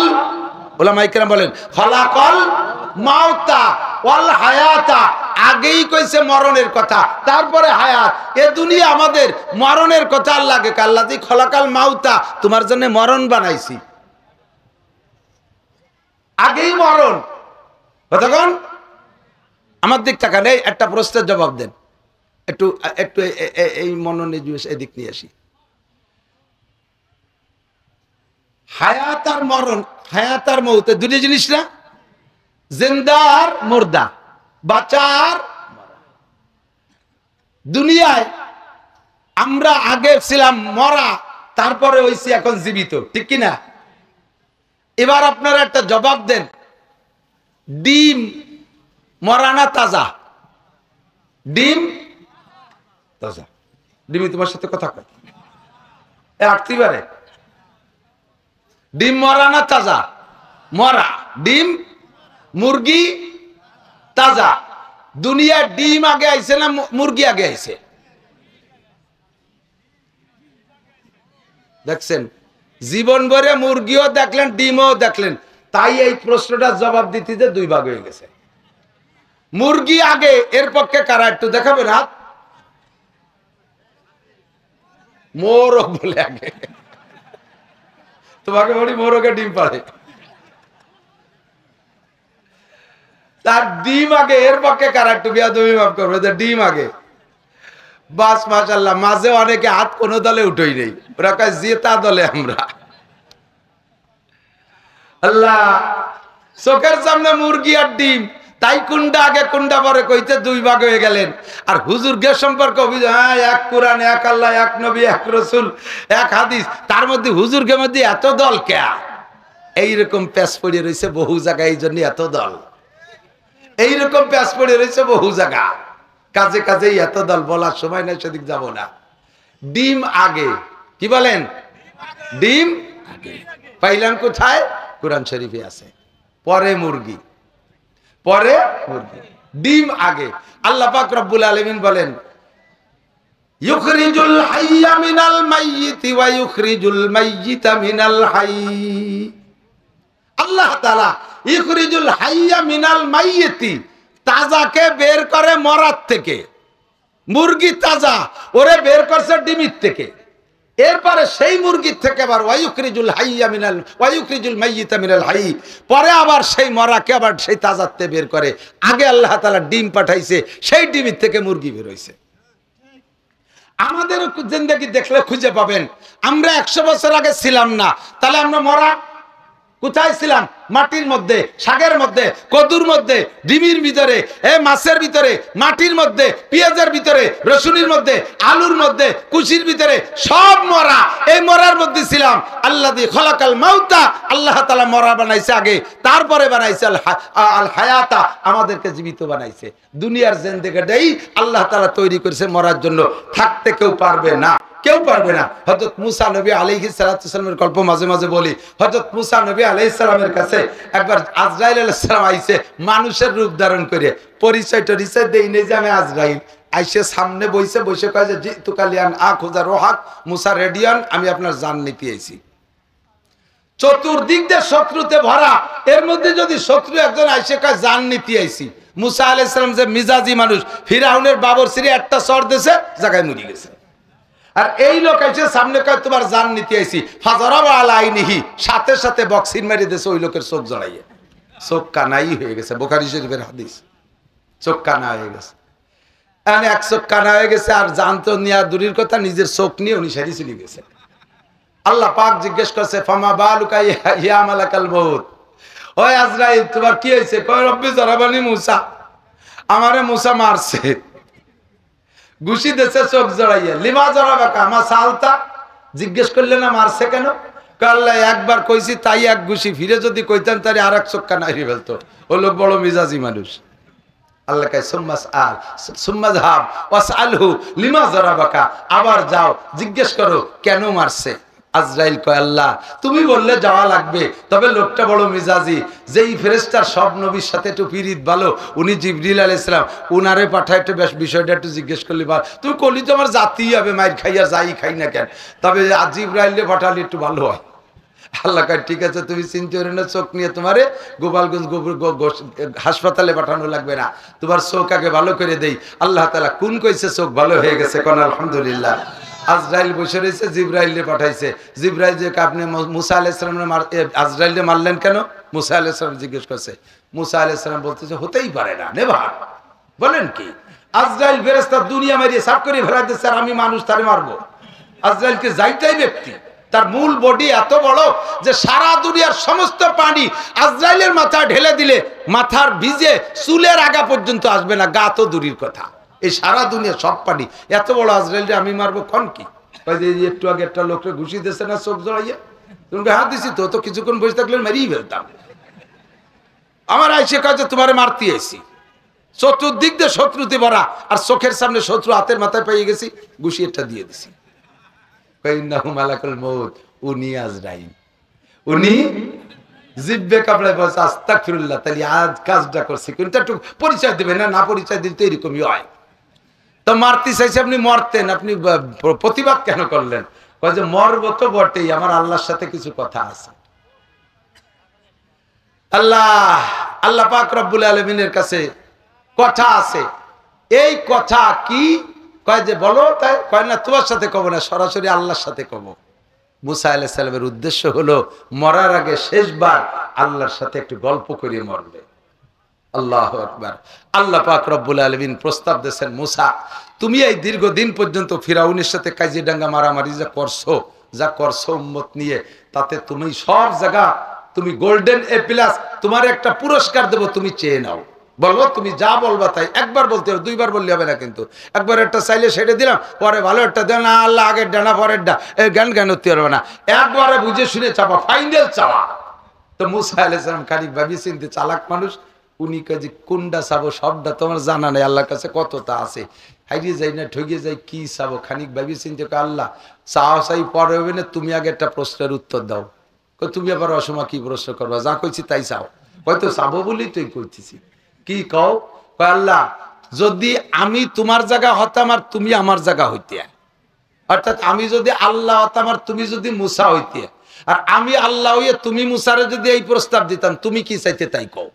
উলামায়ে কেরাম বলেন, খালাকাল মাউতা ওয়াল হায়াতা। আগেই কইছে মরণের কথা, তারপরে হায়াত। এ দুনিয়া আমাদের মরণের কথা আল্লাহকে, আল্লাযী খালাকাল মাউতা, তোমার জন্য মরণ বানাইছি। আগেই মরণ। কতক্ষণ আমার দিক তাকান, এই একটা প্রশ্নের জবাব দেন। একটু একটু এই মনোনিবেশ এদিক নিয়ে আসি। হায়াত আর মরণ, হায়াত আর মৌত দুটি জিনিস না? জিন্দা আর মুর্দা, বাঁচার। দুনিয়ায় আমরা আগে ছিলাম মরা, তারপরে হইছি এখন জীবিত, ঠিক কি না? এবার আপনারা একটা জবাব দেন, ডিম মরা না তাজা? ডিম তাজা। ডিম তোমার সাথে কথা কয় আটতে পারে? ডিম মরা না তাজা? মরা। ডিম মুরগি তাজা। দুনিয়ার ডিম আগে আইছে না মুরগি আগে আইছে? দেখছেন, জীবন ভরে মুরগিও দেখলেন, ডিমও দেখলেন, তাই এই প্রশ্নটার জবাব দিতে যে দুই ভাগ হয়ে গেছে। মুরগি আগে, এর পক্ষে কারা একটু দেখাবেন হাত? মোরগ বলে আগে, তোমাকে বলি মোরগে ডিম পাড়ে, তার ডিম আগে। এর পক্ষে কারা একটু বিয়াদবি মাফ করবে, ডিম আগে। বাস মাশাআল্লাহ, মাঝে অনেকে হাত কোন দলে উঠেই নেই, ওরা কয় জেতা দলে আমরা। আল্লাহ, চোখের সামনে মুরগি আর ডিম, তাই কোনটা আগে কোনটা পরে কইতে দুই ভাগ হয়ে গেলেন। আর হুজুর গে সম্পর্কে অভিযোগ, এক কোরআন, এক আল্লাহ, এক নবী, এক রসুল, এক হাদিস, তার মধ্যে হুজুর গে মধ্যে এত দল কে? এইরকম প্যাচ পড়ে রয়েছে বহু জায়গায়, এই জন্য এত দল। এইরকম প্যাচ পড়ে রয়েছে বহু জায়গা, কাজে কাজেই এত দল। বলার সময় নাই, সেদিক যাব না। ডিম আগে, কি বলেন? ডিম আগে। পাইলাম কোথায়? কোরআন শরীফে আছে। পরে মুরগি, পরে মুরগি, ডিম আগে। আল্লাহ পাক রব্বুল আলামিন বলেন, ইউখরিজুল হাইয়া মিনাল মাইয়িতি ওয়া ইউখরিজুল মাইয়িতা মিনাল হাইয়্যি। আল্লাহ তাআলা ইউখরিজুল হাইয়া মিনাল মাইয়িতি, তাজাকে বের করে মরার থেকে। মুরগি তাজা, ওরে বের করছে ডিমির থেকে। এরপরে সেই মুরগির থেকে আবার ওয়ায়ুখরিজুল হাইয়া মিনাল ওয়ায়ুখরিজুল মাইয়িতা মিনাল হাইয়্যি, পরে আবার সেই মরাকে আবার সেই তাজাতে বের করে। আগে আল্লাহ তাআলা ডিম পাঠাইছে, সেই ডিমের থেকে মুরগি বের হইছে। আমাদের জিন্দেগি দেখলে খুঁজে পাবেন আমরা 100 বছর আগে ছিলাম না, তাহলে আমরা মরা। কোথায় ছিলাম? মাটির মধ্যে, শাকের মধ্যে, কদুর মধ্যে, ডিমির ভিতরে, মাছের ভিতরে, মাটির মধ্যে, পেঁয়াজের ভিতরে, রসুনের মধ্যে, আলুর মধ্যে, কুশির ভিতরে, সব মরা। এই মরার মধ্যে ছিলাম। আল্লাহ দি খলাকাল মাউতা, আল্লাহ তাআলা মরা বানাইছে আগে, তারপরে বানাইছে আল হায়াতা, আমাদেরকে জীবিত বানাইছে। দুনিয়ার জিন্দেগিটাই আল্লাহ তাআলা তৈরি করেছে মরার জন্য। থাকতে কেউ পারবে না, কেউ পারবে না। হযরত মুসা নবী আলাইহিস সালাতু সালামের গল্প মাঝে মাঝে বলি। হযরত মুসা নবী আলাইহিস সালামের কাছে একবার আজরাইল আলাইহিস সালাম আইছে মানুষের রূপ ধারণ করে। পরিচয়টা দেই নেই যে আমি আজরাইল। আইসে সামনে বইছে, বসে কয় যে জি তুকালিয়ান আখুজা রোহাক, মুসা রেডিয়ান, আমি আপনার জান নিতে আইছি। চতুর্দিক দিয়ে শত্রুতে ভরা, এর মধ্যে যদি শত্রু একজন আইসে কয় জান নিতে আইছি। মুসা আলাইহিস সালাম যে মিজাজি মানুষ, ফিরাউনের বাবরসিরে একটা চর দিয়েছে, জায়গায় মরে গেছে। আর এই লোক এসে সামনে কয় তোমার জান নিতে আইছি, ফাজারাবা আলাইনিহি, সাথে সাথে বক্সিন মেরে দিয়েছে ওই লোকের চোখ জড়াইয়ে। চোখ কানাই হয়ে গেছে, বুখারী শরীফের হাদিস। চোখ কানা হয়ে গেছে, এক চোখ কানা হয়ে গেছে। আর জান তো নেওয়া দূরের কথা, নিজের চোখ নিয়ে উনি সারি চলে গেছে। আল্লাহ পাক জিজ্ঞেস করছে ফামা বালুকা ইয়া মালাকাল মউত, ওই আজরাইল তোমার কি হয়েছে? কয় রব্বি জরাবানি মুসা, আমারে মুসা মারছে, ঘুষি দেশে চোখ জড়াইয়া। লিমা জড়াবাকা আমার সালতা, জিজ্ঞেস করলে না মারছে কেন? আল্লাহ একবার কইছি তাই এক ঘুষি, ফিরে যদি কইতেন তাহলে আর এক চোখ কানা হারিয়ে ফেলতো। ও লোক বড় মিজাজি মানুষ। আল্লাহ কয় সুম্মাস আল সুম্মা যাহাব ওয়াসআলহু লিমা জরাবাকা, আবার যাও জিজ্ঞেস করো কেন মারছে। আজরাইল কয় আল্লাহ তুমি বললে যাওয়া লাগবে, তবে লোকটা বড় মিজাজি, যেই ফেরেশতার সব নবীর সাথে একটু পিরিত ভালো, উনি জিবরিল আলাইহিস সালাম, উনারে পাঠায় একটু বেশ বিষয়টা একটু জিজ্ঞেস করলি বা তুই কলি তো আমার জাতিই হবে, মাইর খাইয়া যাই খাই না কেন, তবে জিবরাইলে পাঠালে একটু ভালো হয়। আল্লাহ কয় ঠিক আছে, তুমি চিন্তা করো না, চোখ নিয়ে তোমারে গোপালগঞ্জ হাসপাতালে পাঠানো লাগবে না, তোমার চোখ আগে ভালো করে দেই। আল্লাহ তাআলা কোন কইছে চোখ ভালো হয়ে গেছে, কোন আলহামদুলিল্লাহ। আজরাইল বসে রয়েছে, জিবরাইলে পাঠাইছে। জিবরাইল যে আপনি মুসা আলাইহিস সালামের আজরাইলে মারলেন কেন? মুসা আলাইহিস সালাম জিজ্ঞেস করছে। মুসা আলাইহিস সালাম বলতেছে হতেই পারে না, নেভার। বলেন কি? আজরাইল ফেরেশতা দুনিয়া মারিয়ে সাফ করে ফেলা দিচ্ছে, আর আমি মানুষ তারে মারবো? আজরাইলকে যাইতাই ব্যক্তি, তার মূল বডি এত বড় যে সারা দুনিয়ার সমস্ত পানি আজরাইলের মাথায় ঢেলে দিলে মাথার ভিজে চুলের আগা পর্যন্ত আসবে না, গা তো দূরের কথা। এই সারা দুনিয়া সব পানি, এত বড় আজরাইলরে আমি মারবো কোন কি? একটু আগে একটা লোককে ঘুষি দিয়েছে না চোখ জড়াইয়া, তোমাকে হাত দিছি তো কিছুক্ষণ বসে থাকলে মেরেই ফেলতাম। আমার আইসে কাজে তোমারে মারতে আইছি, চতুর্দিক দিয়ে শত্রুতে ভরা, আর চোখের সামনে শত্রু হাতের মাথায় পেয়ে গেছি, ঘুষি একটা দিয়ে দিছি। মালাকুল মউত, উনি আজরাইল, উনি জিব্বে কাপড়ায় বলছে আস্তাগফিরুল্লাহ, তাহলে আজ কাজটা করছি, কিন্তু একটু পরিচয় দেবে না, না পরিচয় দিতে এরকমই হয়। তো মারতে চাইছে, আপনি মরতেন, আপনি প্রতিবাদ কেন করলেন? কয় যে মরব তো বটেই, আমার আল্লাহর সাথে কিছু কথা আছে। আল্লাহ পাক রব্বুল আলামিনের কাছে কথা আছে। এই কথা কি? কয় যে বলো। তাই কয় না তোমার সাথে কব না, সরাসরি আল্লাহর সাথে কব। মুসা আলাইহিস সালামের উদ্দেশ্য হলো মরার আগে শেষবার আল্লাহর সাথে একটু গল্প করে মরবে। আল্লাহু আকবার। আল্লাহ পাক রব্বুল আলামিন প্রস্তাব দিয়েছেন, মুসা তুমি এই দীর্ঘদিন পর্যন্ত ফিরাউনের সাথে কাজিডাঙ্গা মারামারি যা করছো উম্মত নিয়ে, তাতে তুমি সব জায়গা তুমি গোল্ডেন এ প্লাস, তোমার একটা পুরস্কার দেব, তুমি চেয়ে নাও। বলবো তুমি যা বলবা তাই। একবার বলতে হবে, দুইবার বললে হবে না কিন্তু। একবার একটা চাইলে সেটা দিলাম, পরে ভালো একটা দেন না, আল্লাহ আগের ডানা পরের ডা, এই জ্ঞান হতে পারবে না। একবারে বুঝে শুনে চাপা, ফাইনাল চাওয়া। তো মুসা আলাইহিস সালাম খানিক ভাবি চিনতে চালাক মানুষ, উনি কাজে কোনটা চাবো সবটা তোমার জানা নেই, আল্লাহর কাছে কতটা আছে, হারিয়ে যাই না ঠকিয়ে যাই, কি চাবো? খানিক ভাবি চিনতে, আল্লাহ চাও চাই পরে হবে না, তুমি আগে একটা প্রশ্নের উত্তর দাও। তুমি আবার অসময় কি প্রশ্ন করবা? যা কইছি তাই চাও। হয়তো চাবো বলেই তুই করতেছি। কি কও? আল্লাহ যদি আমি তোমার জায়গা হতাম আর তুমি আমার জায়গা হইতে, অর্থাৎ আমি যদি আল্লাহ হতাম আর তুমি যদি মুসা হইতে, আর আমি আল্লাহ হইয়া তুমি মুসারে যদি এই প্রস্তাব দিতাম, তুমি কি চাইতে তাই কও।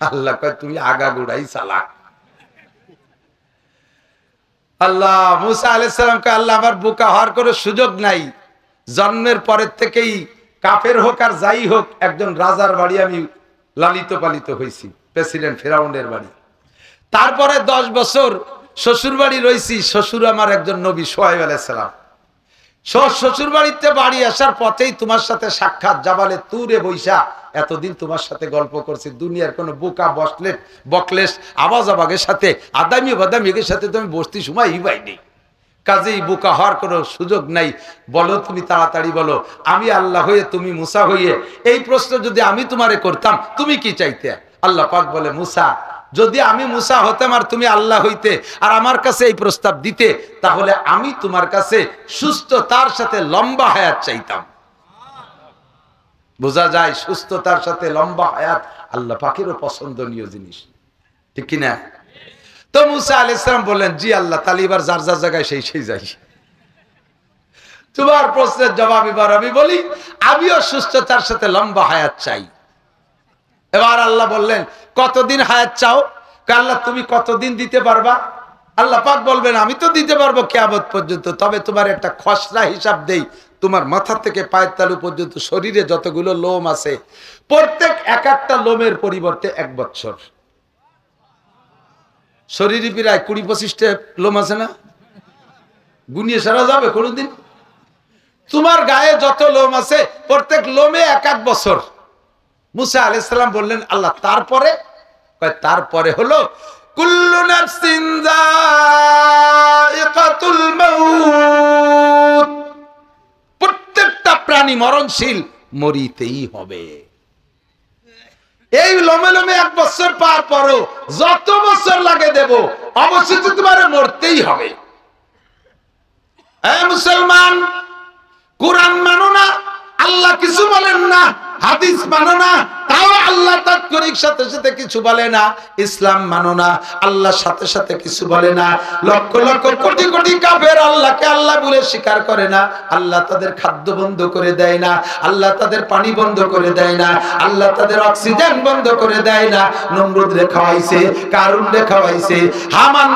আল্লাহ কয় তুমি আগাগোড়াই চালাক। আল্লাহ মুসা আলাইহিস সালাম কয় আল্লাহ আমার বোকা হওয়ার কোনো সুযোগ নাই, জন্মের পরের থেকেই কাফের হোক আর যাই হোক একজন রাজার বাড়ি আমি লালিত পালিত হয়েছি, প্রেসিডেন্ট ফিরাউনের বাড়ি। তারপরে 10 বছর শ্বশুর বাড়ি রয়েছি, শ্বশুর আমার একজন নবী শুআয়ব আলাইহিস সালাম। শ্বশুর বাড়িতে বাড়ি আসার পথেই তোমার সাথে সাক্ষাৎ, জাবালে তুরে বৈশা এতদিন তোমার সাথে গল্প করছি, দুনিয়ার কোনো বোকা বকলেস আওয়াজ আবাগের সাথে আদামি বাদামিকের সাথে তুমি বসতি সময় ইবাই নেই, কাজেই বোকা হওয়ার কোনো সুযোগ নাই। বলো তুমি তাড়াতাড়ি বলো, আমি আল্লাহ হয়ে তুমি মুসা হইয়ে, এই প্রশ্ন যদি আমি তোমারে করতাম তুমি কি চাইতে? আল্লাহ পাক বলে, মুসা, যদি আমি মুসা হতাম আর তুমি আল্লাহ হইতে আর আমার কাছে এই প্রস্তাব দিতে, তাহলে আমি তোমার কাছে সুস্থতার সাথে লম্বা হায়াত চাইতাম। বোঝা যায় সুস্থতার সাথে লম্বা হায়াত আল্লাহ পাকেরও পছন্দনীয় জিনিস, ঠিক কিনা? তো মুসা আলাইহিস সালাম বললেন, জি আল্লাহ, তাহলে এবার যার যার জায়গায় সেই যাই। তোমার প্রশ্নের জবাব এবার আমি বলি, আমিও সুস্থতার সাথে লম্বা হায়াত চাই। এবার আল্লাহ বললেন, কতদিন হায়াত চাও? আল্লাহ তুমি কতদিন দিতে পারবা? আল্লাহ পাক বলবেন, আমি তো দিতে পারবো কিয়ামত পর্যন্ত, তবে তোমার একটা খসড়া হিসাব দেই। তোমার মাথা থেকে পায়ের তালু পর্যন্ত শরীরে যতগুলো লোম আছে, প্রত্যেক একটা লোমের পরিবর্তে 1 বছর। শরীরে প্রায় 20-25টা লোম আছে না? গুনিয়ে সারা যাবে কোনোদিন? তোমার গায়ে যত লোম আছে প্রত্যেক লোমে 1 বছর। মুসা আলাইহিস সালাম বললেন, আল্লাহ তারপরে? তারপরে হলো কুল্লু নাফসিন যায়িকাতুল মাউত, প্রত্যেকটা প্রাণী মরণশীল, মরিতেই হবে। এই লোমে লোমে 1 বছর পার পরও যত বছর লাগে দেব, অবশ্যই তোমার মরতেই হবে। এই মুসলমান, কোরআন মানো না, আল্লাহ কিছু বলেন না, হাদিস মানো না, তাও আল্লাহ তাৎক্ষণিক সাথে সাথে কিছু বলে না। ইসলাম মানো না, আল্লাহর সাথে সাথে কিছু বলে না। লক্ষ লক্ষ কোটি কোটি কাফের আল্লাহকে আল্লাহ বলে স্বীকার করে না। আল্লাহ তাদের খাদ্য বন্ধ করে দেয় না, আল্লাহ তাদের পানি বন্ধ করে দেয় না, আল্লাহ তাদের অক্সিজেন বন্ধ করে দেয় না। নমরুদ রে খাওয়াইছে, কারুন রে খাওয়াইছে, হামান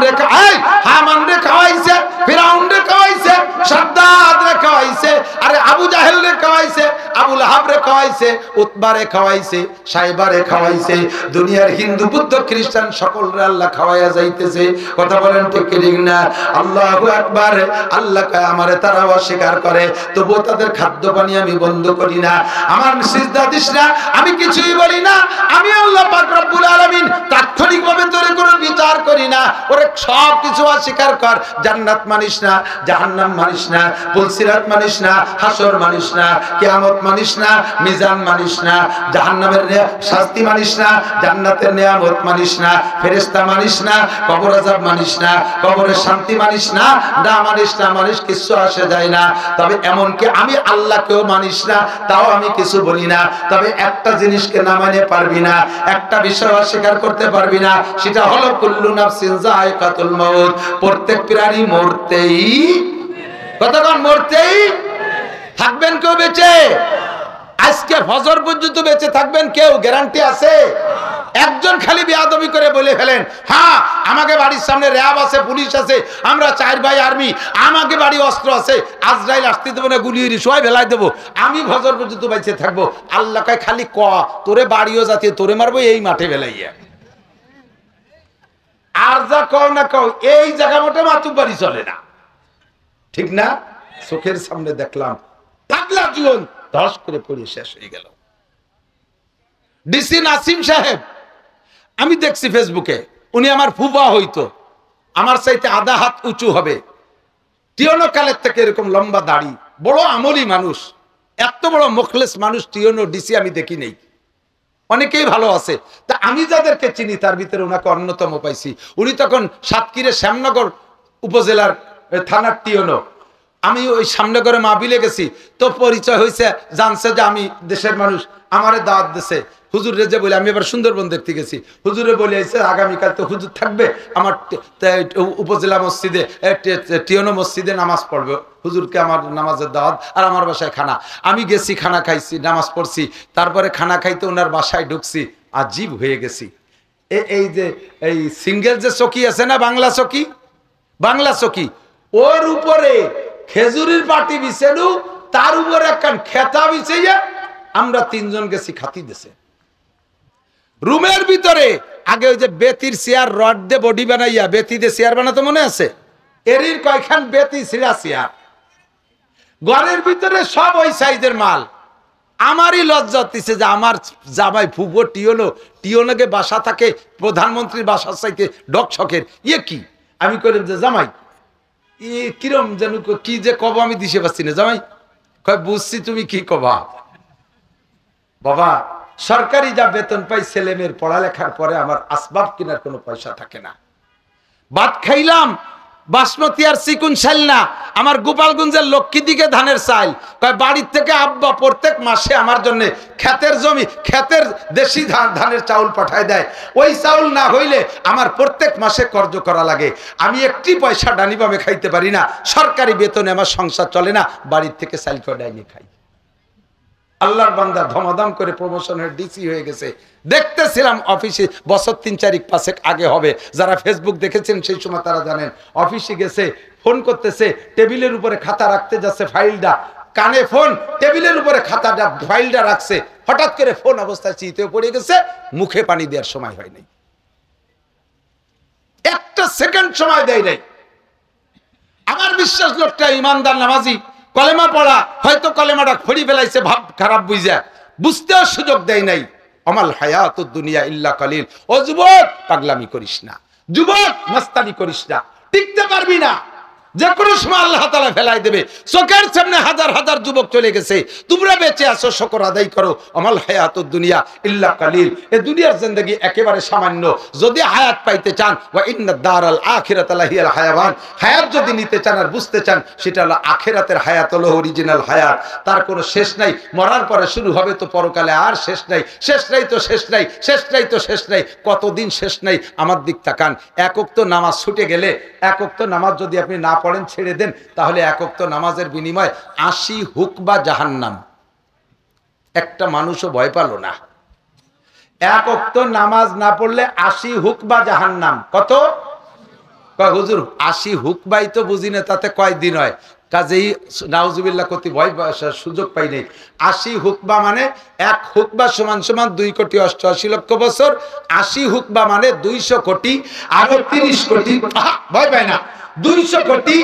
রে খাওয়াইছে, ফিরাউন রে খাওয়াইছে, সাদ্দাদ রে খাওয়াইছে, আরে আবু জাহেল রে খাওয়াইছে, আবু লাহাব রে খাওয়াইছে, উতবা রে খাওয়াইছে, সাইবা রে খাওয়াইছে। দুনিয়ার হিন্দু বুদ্ধ খ্রিস্টান সকলরে আল্লাহ খাওয়াইয়া যাইতেছে। কথা বলেন ঠিক ঠিক না? আল্লাহু আকবার। আল্লাহ কয় আমারে তারা অস্বীকার করে, তবুও তাদের খাদ্য পানি আমি বন্ধ করি না, আমার সিজদা দিস না, আমি কিছুই বলি না। আমি আল্লাহ পাক রব্বুল আলামিন তাৎক্ষণিকভাবে তোরে কোনো বিচার করি না। ওরে সব কিছু অস্বীকার কর। জান্নাত মানিস না, জাহান্নাম মানিস না, পুলসিরাত মানিস না, হাসর মানিস না, কিয়ামত মানিস না, মিজান মানিস না, জাহান্নামের শাস্তি মানিস না, জান্নাতের নিয়ামত মানিস না, ফেরেশতা মানিস না, কবর আযাব মানিস না, কবরের শান্তি মানিস না, মানিস কিছু আসে যায় না। তবে এমনকি আমি আল্লাহকেও মানিস না, তাও আমি কিছু বলি না। তবে একটা জিনিসকে না মানে পারবি না, একটা বিষয় অস্বীকার করতে পারবি না, সেটা হলো কুল্লু নাফসিন যায়িকাতুল মাউত, প্রত্যেক প্রাণী মরতেই, কতক্ষণ মরতেই থাকবেন। কেউ বেঁচে আজকে ফজর পর্যন্ত বেঁচে থাকবেন কেউ গ্যারান্টি আছে? একজন খালি বেয়াদবি করে বলে ফেলেন, হ্যাঁ আমাকে বাড়ির সামনে র্যাব আছে, পুলিশ আছে, আমরা 4 ভাই আর্মি, আমাকে বাড়ি অস্ত্র আছে, আজরাইল আসতে দেবো না, গুলি সবাই ভেলাই দেবো, আমি ফজর পর্যন্ত বেঁচে থাকবো। আল্লাহ কয় খালি ক, তোরে বাড়িও যাতে তোরে মারবো এই মাঠে ভেলাইয়া। আর যা কও না কও, এই জায়গা মোটে মাতুব বাড়ি চলে না, ঠিক না? চোখের সামনে দেখলাম পাগলা জীবন ধস করে পড়ে শেষ হয়ে গেল। ডিসি নাসিম সাহেব, আমি দেখছি ফেসবুকে, উনি আমার ফুফা হইতো, আমার চাইতে আধা হাত উঁচু হবে, টিয়নো কালের থেকে এরকম লম্বা দাড়ি, বড় আমলি মানুষ, এত বড় মুখলেস মানুষ টিয়নো ডিসি আমি দেখি নেই। অনেকেই ভালো আছে, তা আমি যাদেরকে চিনি তার ভিতরে ওনাকে অন্যতম পাইছি। উনি তখন সাতক্ষীরের শ্যামনগর উপজেলার থানার টিয়নো। আমি ওই সামনে করে মাহফিলে গেছি, তো পরিচয় হয়েছে, জানছে যে আমি দেশের মানুষ, আমারে দাওয়াত দিছে। হুজুর রে যে বলে, আমি এবার সুন্দরবন দেখতে গেছি, হুজুরে বলে আইছে আগামীকাল তো হুজুর থাকবে আমার উপজেলা মসজিদে, টিয়নো মসজিদে নামাজ পড়বে, হুজুরকে আমার নামাজের দাওয়াত, আর আমার বাসায় খানা। আমি গেছি, খানা খাইছি, নামাজ পড়ছি, তারপরে খানা খাইতে ওনার বাসায় ঢুকছি, আজীব হয়ে গেছি। এই যে এই সিঙ্গেল যে চকি আছে না, বাংলা চকি, ওর উপরে খেজুরির পাটি বিছেনু, তার উপরে একখান খেতা বিছাইয়া আমরা 3 জন গেছি খাতি দেশে। রুমের ভিতরে আগে ওই যে বেতির চেয়ার, রড দিয়ে বডি বানাইয়া বেতি দিয়ে চেয়ার বানাতো, মনে আছে? এরির কয়খান বেতি ছিঁড়া চেয়ার, ঘরের ভিতরে সব ওই সাইজের মাল। আমারই লজ্জা হচ্ছে যে আমার জামাই ফুবো টিওনকে বাসা থাকে প্রধানমন্ত্রীর বাসার চাইতে ডকশকের, ইয়ে কি? আমি কইলাম যে জামাই কিরম যেন কি যে কব আমি দিশে পাচ্ছি না। জামাই কয় বুঝছি তুমি কি কবা। বাবা সরকারি যা বেতন পাই ছেলে মেয়ের পড়ালেখার পরে আমার আসবাব কেনার কোনো পয়সা থাকে না। ভাত খাইলাম বাসমতি আর চিকুন চাল না, আমার গোপালগঞ্জের লক্ষ্মী দিকে ধানের চাল। কয় বাড়ির থেকে আব্বা প্রত্যেক মাসে আমার জন্য ক্ষেতের জমি ক্ষেতের দেশি ধানের চাউল পাঠায় দেয়। ওই চাউল না হইলে আমার প্রত্যেক মাসে কর্জ করা লাগে। আমি একটি পয়সা ডানিভাবে খাইতে পারি না, সরকারি বেতনে আমার সংসার চলে না, বাড়ির থেকে চাল কডাই নিয়ে খাই। আল্লাহর বান্দা ধমাধম করে প্রমোশনের ডিসি হয়ে গেছে। দেখতেছিলাম অফিসে, বছর 3-4-5 আগে হবে, যারা ফেসবুক দেখেছেন সেই সময় তারা জানেন। অফিসে গেছে, ফোন করতেছে, টেবিলের উপরে খাতা রাখতে যাচ্ছে, ফাইলটা কানে ফোন, টেবিলের উপরে খাতাটা ফাইলটা রাখছে, হঠাৎ করে ফোন অবস্থায় চিতে পড়ে গেছে, মুখে পানি দেওয়ার সময় হয় নাই, একটা সেকেন্ড সময় দেয় নাই। আমার বিশ্বাস লোকটা ইমানদার নামাজি, কলেমা পড়া, হয়তো কলেমাটা ফড়ি ফেলাইছে, ভাব খারাপ বুঝা, বুঝতেও সুযোগ দেয় নাই। আমাল হায়াতুদ দুনিয়া ইল্লা কালিল। ও যুবক পাগলামি করিস না, যুবক মাস্তানি করিস না, টিকতে পারবি না, যে কোনো সময় আল্লাহ তাআলা ফেলাই দেবে। চোখের সামনে হাজার হাজার যুবক চলে গেছে, তোমরা বেঁচে আছো, শুকর আদায় করো। আমাল হায়াতুদ দুনিয়া ইল্লা কালিল। এই দুনিয়ার জিন্দেগি একেবারে সামান্য। যদি হায়াত পাইতে চান, ওয়া ইন্নাদ দারাল আখিরাতা লাহিয়াল হায়াওয়ান, হায়াত যদি নিতে চান আর বুঝতে চান, সেটা হলো আখিরাতের হায়াত, হলো অরিজিনাল হায়াত। তার কোনো শেষ নাই, মরার পরে শুরু হবে তো পরকালে আর শেষ নাই। শেষ নাই তো শেষ নাই, শেষ নাই তো শেষ নাই, কতদিন শেষ নাই। আমার দিক তাকান, এক ওয়াক্ত নামাজ ছুটে গেলে, এক ওয়াক্ত নামাজ যদি আপনি না পড়েন, ছেড়ে দেন, তাহলে এক ওয়াক্ত নামাজের বিনিময়ে 80 হুকবা জাহান্নাম। একটা মানুষও ভয় পালো না। এক ওয়াক্ত নামাজ না পড়লে 80 হুকবা জাহান্নাম। কত? কয় হুজুর 80 হুকবাই তো বুঝি না, তাতে কয়দিন হয়? কাজেই নাউজুবিল্লাহ কতি ভয় সুযোগ পাই নাই। 80 হুকবা মানে, এক হুকবা সমান সমান 2,88,00,000 বছর। 80 হুকবা মানে 200 কোটি, আরো 30 কোটি, ভয় পায় না, 200 কোটি,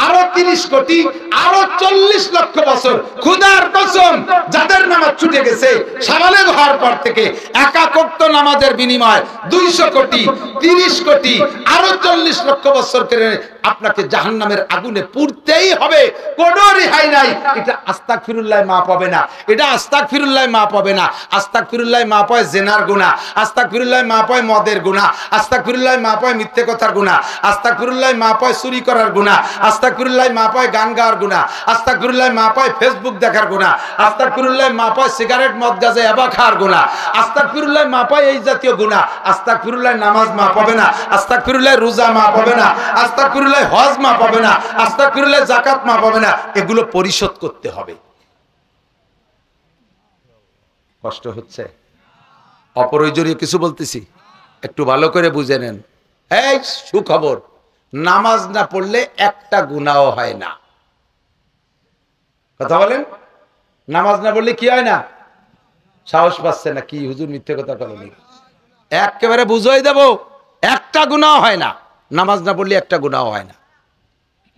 আরো 30 কোটি, আরো 40 লক্ষ বছর। খোদার কসম, যাদের নামাজ ছুটে গেছে সাবালেগ হওয়ার পর থেকে, এক ওয়াক্ত নামাজের বিনিময় 200 কোটি, 30 কোটি, আরো 40 লক্ষ বছর করে আপনাকে জাহান্নামের আগুনে পুড়তেই হবে, কোনো রেহাই নাই। এটা আস্তাগফিরুল্লাহ মাফ হবে না, এটা আস্তাগফিরুল্লাহ মাফ হবে না। আস্তাগফিরুল্লাহ মাফ হয় জেনার গুনাহ, আস্তাগফিরুল্লাহ মাফ হয় মদের গুনাহ, আস্তাগফিরুল্লাহ মাফ হয় মিথ্যে কথার গুনাহ, আস্তাগফিরুল্লাহ মাফ হয় চুরি করার গুনাহ, আস্তাগফিরুল্লাহ মাফ হয় গান গাওয়ার গুনাহ, আস্তাগফিরুল্লাহ মাফ হয় ফেসবুক দেখার গুনাহ, আস্তাগফিরুল্লাহ মাফ হয় সিগারেট মদ গাঁজা ইয়াবা খাওয়ার গুনাহ, আস্তাগফিরুল্লাহ মাফ হয় এই জাতীয় গুনাহ। আস্তাগফিরুল্লাহ নামাজ মাফ হবে না, আস্তাগফিরুল্লাহ রোজা মাফ হবে না, আস্তাগফিরুল্লাহ হজ মাফ হবে না, আস্তাগফিরুল্লাহ যাকাত মাফ হবে না। এগুলো পরিশোধ করতে হবে। কষ্ট হচ্ছে? অপ্রয়োজনীয় কিছু বলতেছি, একটু ভালো করে বুঝে নেন। এই সুখবর, নামাজ না পড়লে একটা গুনাহ হয় না। কথা বলেন, নামাজ না পড়লে কি হয় না? সাহস পাচ্ছে না কি হুজুর মিথ্যে কথা বলেন? একেবারে বুঝাই দেব, একটা গুনাহ হয় না। নামাজ না পড়লে একটা গুনাহ হয় না,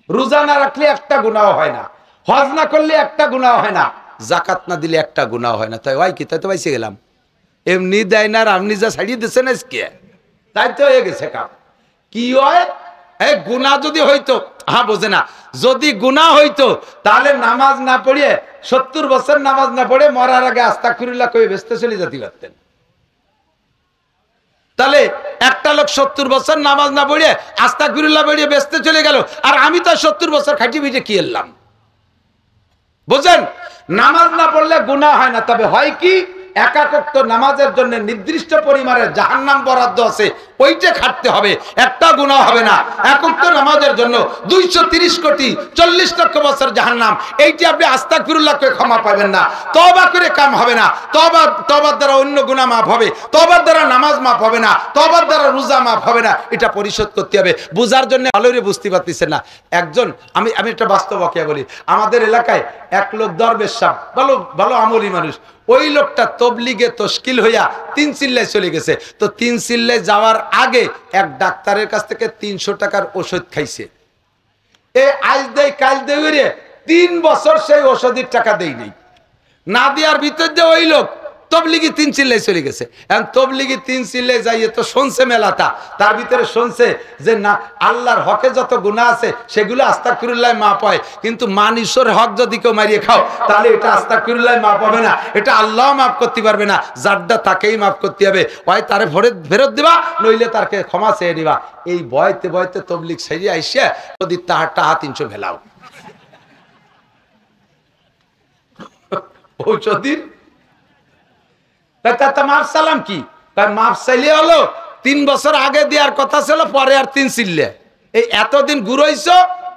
রোজা না রাখলে একটা গুনাহ হয় না, হজ না করলে একটা গুনাহ হয় না, যাকাত না দিলে একটা গুনাহ হয় না। তাই ওই কি, তাই তো বাইসে গেলাম। এমনি দেয় না, আর আপনি যা ছাড়িয়ে দিচ্ছেন আজকে, তাই তো হয়ে গেছে কাম। কি হয়, এই গুনাহ যদি হইতো, হ্যাঁ বোঝে না, যদি গুনাহ হইতো তাহলে নামাজ না পড়িয়ে 70 বছর নামাজ না পড়ে মরার আগে আস্তাগফিরুল্লাহ কই বেস্তে চলে যেতে পারতেন। তাহলে একটা লোক 70 বছর নামাজ না পড়িয়ে আস্তাগফিরুল্লাহ পড়িয়ে বেস্তে চলে গেল, আর আমি তো 70 বছর খাটি পিটে কি এলাম? বুঝেন, নামাজ না পড়লে গুনাহ হয় না। তবে হয় কি, এক ওয়াক্ত নামাজের জন্য নির্দিষ্ট পরিমাণের জাহান্নাম বরাদ্দ আছে, ওইটা খাটতে হবে, একটা গুনাহ হবে না। এক ওয়াক্ত নামাজের জন্য 230 কোটি 40 লক্ষ বছর জাহান্নাম, এইটি আপনি আস্তাগফিরুল্লাহ করে ক্ষমা পাবেন না, তওবা করে কাম হবে না। তওবার দ্বারা অন্য গুনাহ মাফ হবে, তওবার দ্বারা নামাজ মাফ হবে না, তওবার দ্বারা রোজা মাফ হবে না। এটা পরিশোধ করতে হবে। বুঝার জন্য ভালোই বুঝতে পারতেছেন না। একজন, আমি একটা বাস্তব বাকিয়া বলি। আমাদের এলাকায় এক লোক দরবেশ সাহেব, ভালো ভালো আমলি মানুষ, ওই লোকটা তবলিগে তশকিল হইয়া 3 চিল্লায় চলে গেছে। তো 3 চিল্লায় যাওয়ার আগে এক ডাক্তারের কাছ থেকে 300 টাকার ওষুধ খাইছে। এ আজ দেয় কাল দেয়, 3 বছর সেই ওষুধের টাকা দেয়নি, না দেওয়ার ভিতর দিয়ে ওই লোক তবলিগি 3 চিল্লাই চলে গেছে। এখন তবলিগি 3 চিল্লাই যাইয়ে তো শুনছে মেলাটা, তার ভিতরে শুনছে যে না আল্লাহর হকে যত গুনাহ আছে সেগুলো আস্তাগফিরুল্লাহ মাফ হয়, কিন্তু মানুষের হক যদি কেউ মারিয়ে খাও তাহলে এটা আস্তাগফিরুল্লাহ মাফ হবে না, এটা আল্লাহ মাফ করতে পারবে না, যারটা তাকেই মাফ করতে হবে, হয় তারে ফেরত দিবা নইলে তারকে ক্ষমা চেয়ে দিবা। এই ভয়তে ভয়তে তবলিগ সেরিয়ে আইসা যদি তাহার টাহা 300 ফেলাও ঔষধির মাফ সালাম কি মাফ চাইলে হলো 3 বছর আগে দেওয়ার কথা ছিল, পরে আর 3 চিল্লে এই এতদিন ঘুরাইছ,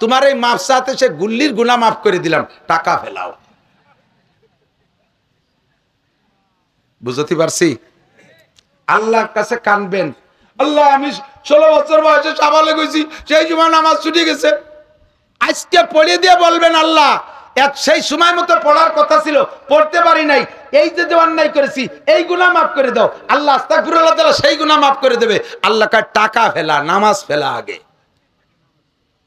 তোমার এই মাফ চাতে সে গুল্লির গুনাহ মাফ করে দিলাম, টাকা ফেলাও। বুঝতে পারছি? আল্লাহর কাছে কানবেন, আল্লাহ আমি 16 বছর বয়সে সাবালে গেছি, সেই সময় নামাজ ছুটে গেছে, আজকে পড়ে দিয়ে বলবেন আল্লাহ সেই সময় মতো পড়ার কথা ছিল, পড়তে পারি নাই, এই যে অন্যায় করেছি এই গুনাহ মাফ করে দাও, আল্লাহ আস্তাগফিরুল্লাহ তাআলা সেই গুনাহ মাফ করে দেবে। আল্লাহ কার টাকা ফেলা, নামাজ ফেলা আগে।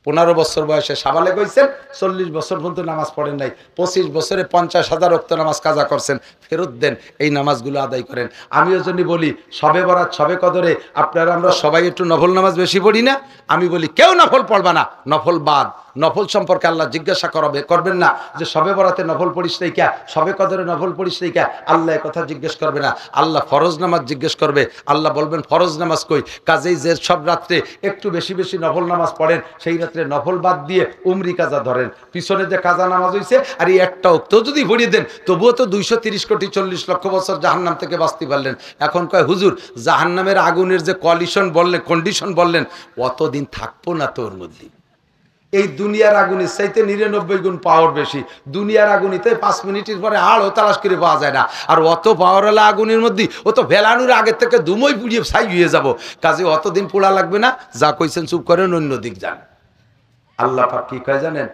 15 বছর বয়সে সাবালেগ হইছেন, 40 বছর পর্যন্ত নামাজ পড়েন নাই, 25 বছরে 50,000 ওয়াক্ত নামাজ কাজা করছেন, ফেরত দেন, এই নামাজগুলো আদায় করেন। আমি ওই জন্য বলি সবে বরাত সবে কদরে আপনারা আমরা সবাই একটু নফল নামাজ বেশি পড়ি না, আমি বলি কেউ নফল পড়বা না, নফল বাদ। নফল সম্পর্কে আল্লাহ জিজ্ঞাসা করবেন না যে সবে বরাতে নফল পড়িস নাই কে, সবে কদরে নফল পড়িস নাই কে, আল্লাহ কথা জিজ্ঞেস করবে না, আল্লাহ ফরজ নামাজ জিজ্ঞেস করবে। আল্লাহ বলবেন ফরজ নামাজ কই, কাজেই যে সব রাত্রে একটু বেশি বেশি নফল নামাজ পড়েন সেই রাত্রে নফল বাদ দিয়ে উমরি কাজা ধরেন, পিছনে যে কাজা নামাজ হইছে আর এই একটা ওয়াক্ত যদি পড়িয়ে দেন তবুও তো 230 কোটি 40 লক্ষ বছর জাহান্নাম থেকে বাঁচতে পারলেন। এখন কয় হুজুর জাহান্নামের আগুনের যে কন্ডিশন বললেন অতদিন থাকবো না তোর মধ্যে। এই দুনিয়ার আগুনের চাইতে 99 গুণ পাওয়ার বেশি, দুনিয়ার আগুনিতে 5 মিনিটের পরে আড়ও তালাশ করে পাওয়া যায় না, আর অত পাওয়ারওয়ালা আগুনের মধ্যে ও তো ভেলানোর আগে থেকে দুমই পুড়িয়ে ছাই হয়ে যাব, কাজে অতদিন পোড়া লাগবে না, যা কইছেন চুপ করেন অন্য দিক যান। আল্লাহ পাক কি কয় জানেন,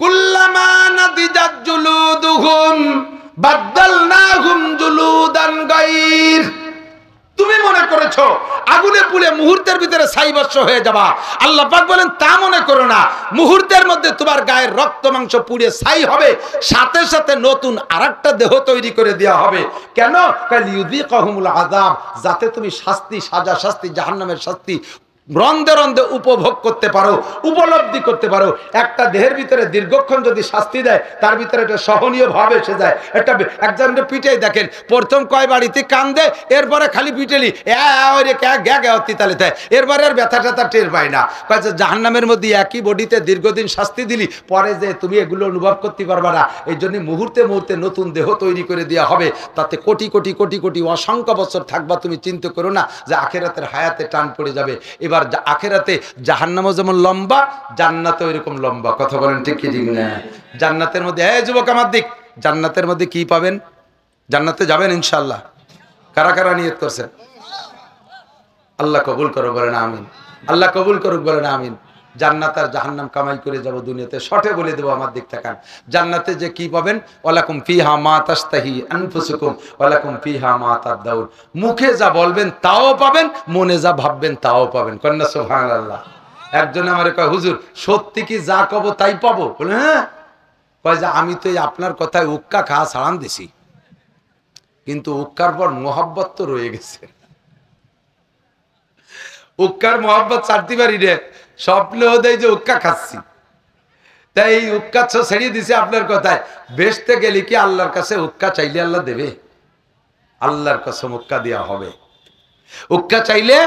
কুল্লামা নাদিজাত জুলুদুহুম বাদদালনাহুম জুলুদান গায়র। তুমি মনে করেছো আগুনে পুড়ে মুহূর্তের ভিতরে ছাইবর্ষ হয়ে যাবা, আল্লাহ পাক বলেন তা মনে করো না, মুহূর্তের মধ্যে তোমার গায়ের রক্ত মাংস পুড়ে ছাই হবে, সাথে সাথে নতুন আরেকটা দেহ তৈরি করে দেওয়া হবে। কেন? কালিয়ুযিকাহুমুল আযাব, যাতে তুমি শাস্তি, সাজা শাস্তি, জাহান্নামের শাস্তি রন্ধে রন্ধে উপভোগ করতে পারো, উপলব্ধি করতে পারো। একটা দেহের ভিতরে দীর্ঘক্ষণ যদি শাস্তি দেয় তার ভিতরে একটা সহনীয় ভাবে এসে যায়। একটা একজনকে পিটাই দেখেন, প্রথম কয় বাড়িতে কান্দে, এরপরে খালি পিটেলি তালে দেয়, এরপরে আর ব্যথা ট্যাথা টের পায় না। জাহান্নামের মধ্যে একই বডিতে দীর্ঘদিন শাস্তি দিলি, পরে যে তুমি এগুলো অনুভব করতে পারবা না। এই জন্য মুহূর্তে মুহূর্তে নতুন দেহ তৈরি করে দেওয়া হবে, তাতে কোটি কোটি কোটি কোটি অসংখ্য বছর থাকবা। তুমি চিন্তা করো না যে আখেরাতের হায়াতে টান পড়ে যাবে। এবার আখেরাতে জাহান্নামও যেমন লম্বা, জান্নাতও এরকম লম্বা। কথা বলেন ঠিক কি ঠিক না? জান্নাতের মধ্যে যুবক আমার দিক, জান্নাতের মধ্যে কি পাবেন? জান্নাতে যাবেন ইনশাআল্লাহ? কারা কারা নিয়ত করছেন? আল্লাহ কবুল করুক বলেন আমিন। আল্লাহ কবুল করুক বলেন আমিন। জান্নাত আর জাহান্নাম কামাই করে যাব দুনিয়াতে। শর্টে বলে দেবো, আমার দিক তাকান। জান্নাতে যে কি পাবেন, ওয়ালাকুম ফিহা মা তাশতাহি আনফুসুকুম ওয়ালাকুম ফিহা মা তাদাউন। মুখে যা বলবেন তাও পাবেন, মনে যা ভাববেন তাও পাবেন। কন্যা সুবহানাল্লাহ। একজন আমারে কয় হুজুর সত্যি কি যা কব তাই পাবো? বলে হ্যাঁ। কয় যে আমি তো আপনার কথায় উক্কা খাওয়া ছাড়ান দিছি, কিন্তু উক্কার পর মোহাব্বত তো রয়ে গেছে। উক্কার মোহাব্বত ছাড়তে পারি রে, স্বপ্নেও দেয় যে উক্কা খাচ্ছি, তাই এই উক্কা ছেড়িয়ে দিছে আপনার কথায়। বেচতে গেলে কি আল্লাহর কাছে উক্কা চাইলে আল্লাহ দেবে? আল্লাহর কাছে উক্কা দেওয়া হবে। উক্কা চাইলে